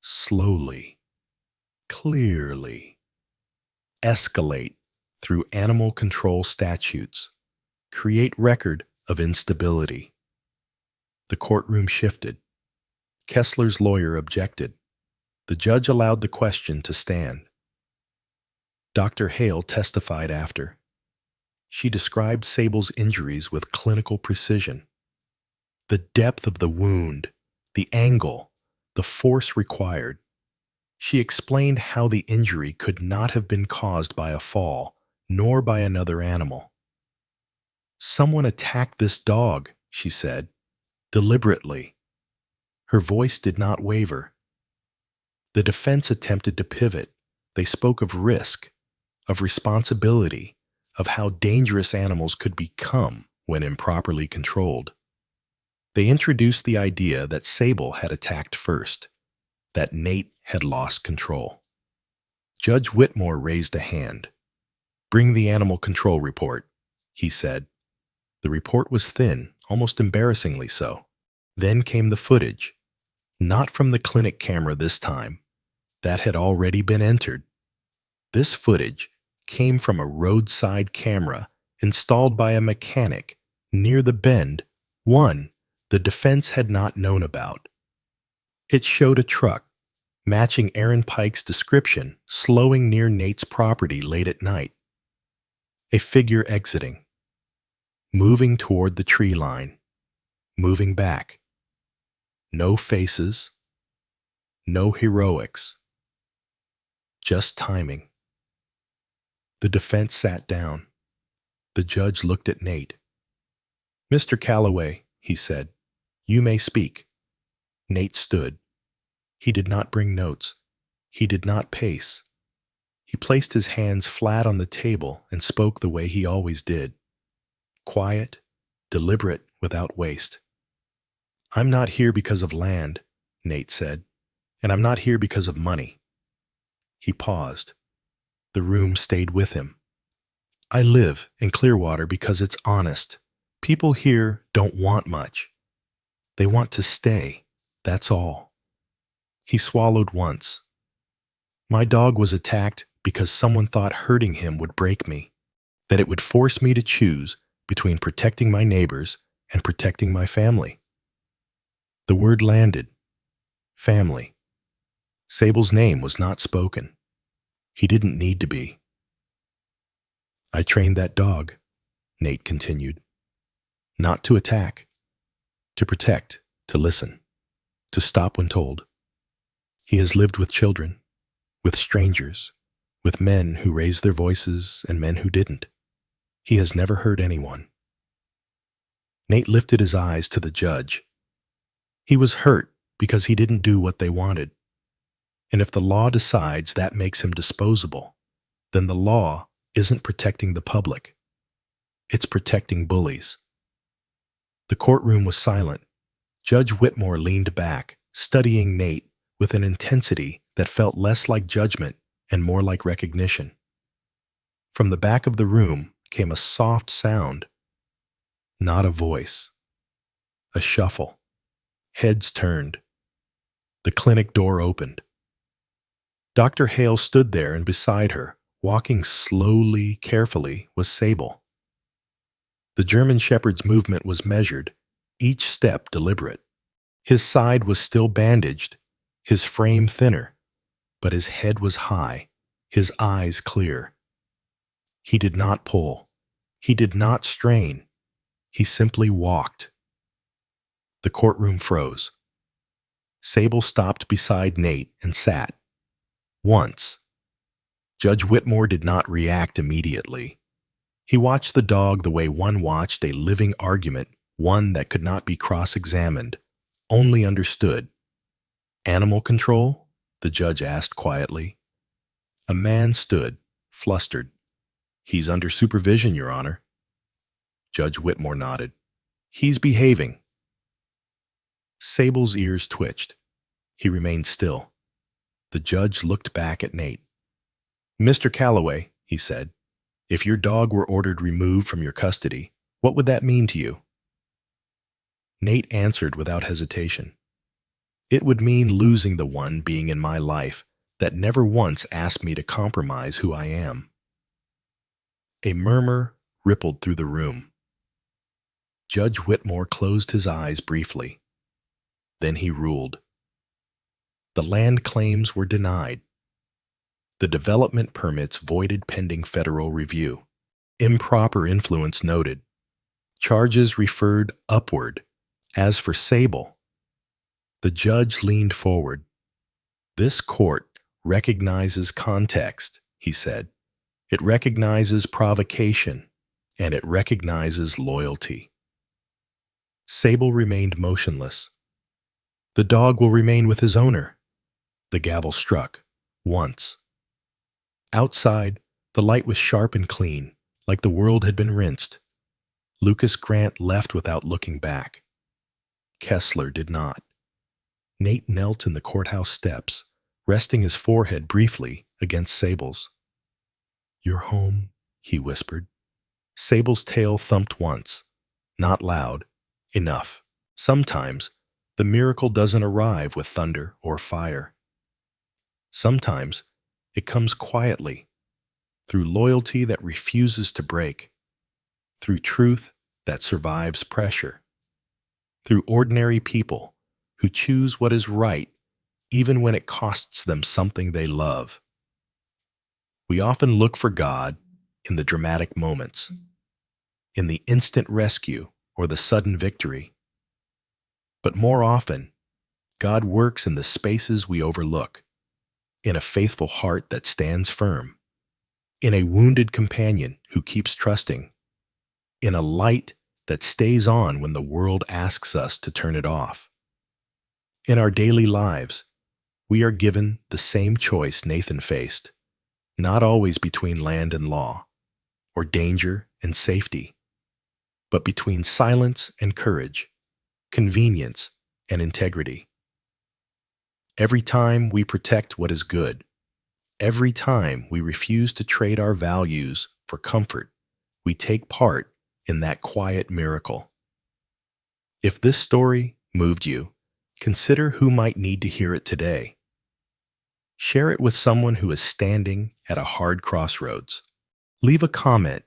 slowly, clearly. Escalate through animal control statutes. Create record of instability. The courtroom shifted. Kessler's lawyer objected. The judge allowed the question to stand. Dr. Hale testified after. She described Sable's injuries with clinical precision. The depth of the wound, the angle, the force required. She explained how the injury could not have been caused by a fall, nor by another animal. Someone attacked this dog, she said, deliberately. Her voice did not waver. The defense attempted to pivot. They spoke of risk, of responsibility, of how dangerous animals could become when improperly controlled. They introduced the idea that Sable had attacked first, that Nate had lost control. Judge Whitmore raised a hand. "Bring the animal control report," he said. The report was thin, almost embarrassingly so. Then came the footage. Not from the clinic camera this time. That had already been entered. This footage came from a roadside camera installed by a mechanic near the bend, one the defense had not known about. It showed a truck, matching Aaron Pike's description, slowing near Nate's property late at night. A figure exiting, moving toward the tree line, moving back. No faces, no heroics, just timing. The defense sat down. The judge looked at Nate. "Mr. Calloway," he said, "you may speak." Nate stood. He did not bring notes. He did not pace. He placed his hands flat on the table and spoke the way he always did. Quiet, deliberate, without waste. "I'm not here because of land," Nate said, "and I'm not here because of money." He paused. The room stayed with him. "I live in Clearwater because it's honest. People here don't want much. They want to stay, that's all." He swallowed once. "My dog was attacked because someone thought hurting him would break me, that it would force me to choose between protecting my neighbors and protecting my family." The word landed. Family. Sable's name was not spoken. He didn't need to be. "I trained that dog," Nate continued. "Not to attack. To protect, to listen, to stop when told. He has lived with children, with strangers, with men who raised their voices and men who didn't. He has never hurt anyone." Nate lifted his eyes to the judge. He was hurt because he didn't do what they wanted. And if the law decides that makes him disposable, then the law isn't protecting the public. It's protecting bullies. The courtroom was silent. Judge Whitmore leaned back, studying Nate with an intensity that felt less like judgment and more like recognition. From the back of the room came a soft sound. Not a voice. A shuffle. Heads turned. The clinic door opened. Dr. Hale stood there, and beside her, walking slowly, carefully, was Sable. The German Shepherd's movement was measured, each step deliberate. His side was still bandaged, his frame thinner, but his head was high, his eyes clear. He did not pull. He did not strain. He simply walked. The courtroom froze. Sable stopped beside Nate and sat. Once, Judge Whitmore did not react immediately. He watched the dog the way one watched a living argument, one that could not be cross-examined, only understood. "Animal control?" the judge asked quietly. A man stood, flustered. "He's under supervision, Your Honor." Judge Whitmore nodded. "He's behaving." Sable's ears twitched. He remained still. The judge looked back at Nate. "Mr. Calloway," he said, "if your dog were ordered removed from your custody, what would that mean to you?" Nate answered without hesitation. "It would mean losing the one being in my life that never once asked me to compromise who I am." A murmur rippled through the room. Judge Whitmore closed his eyes briefly. Then he ruled. The land claims were denied. The development permits voided pending federal review. Improper influence noted. Charges referred upward. As for Sable, the judge leaned forward. "This court recognizes context," he said. "It recognizes provocation, and it recognizes loyalty." Sable remained motionless. "The dog will remain with his owner." The gavel struck, once. Outside, the light was sharp and clean, like the world had been rinsed. Lucas Grant left without looking back. Kessler did not. Nate knelt in the courthouse steps, resting his forehead briefly against Sable's. "You're home," he whispered. Sable's tail thumped once. Not loud. Enough. Sometimes, the miracle doesn't arrive with thunder or fire. Sometimes, it comes quietly, through loyalty that refuses to break, through truth that survives pressure, through ordinary people who choose what is right even when it costs them something they love. We often look for God in the dramatic moments, in the instant rescue or the sudden victory. But more often, God works in the spaces we overlook, in a faithful heart that stands firm, in a wounded companion who keeps trusting, in a light that stays on when the world asks us to turn it off. In our daily lives, we are given the same choice Nathan faced, not always between land and law, or danger and safety, but between silence and courage, convenience and integrity. Every time we protect what is good, every time we refuse to trade our values for comfort, we take part in that quiet miracle. If this story moved you, consider who might need to hear it today. Share it with someone who is standing at a hard crossroads. Leave a comment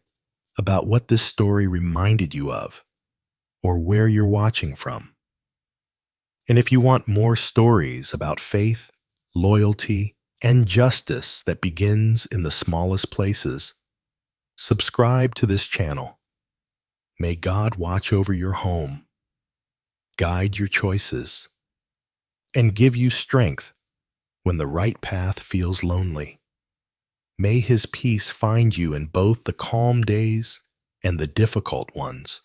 about what this story reminded you of, or where you're watching from. And if you want more stories about faith, loyalty, and justice that begins in the smallest places, subscribe to this channel. May God watch over your home, guide your choices, and give you strength when the right path feels lonely. May His peace find you in both the calm days and the difficult ones.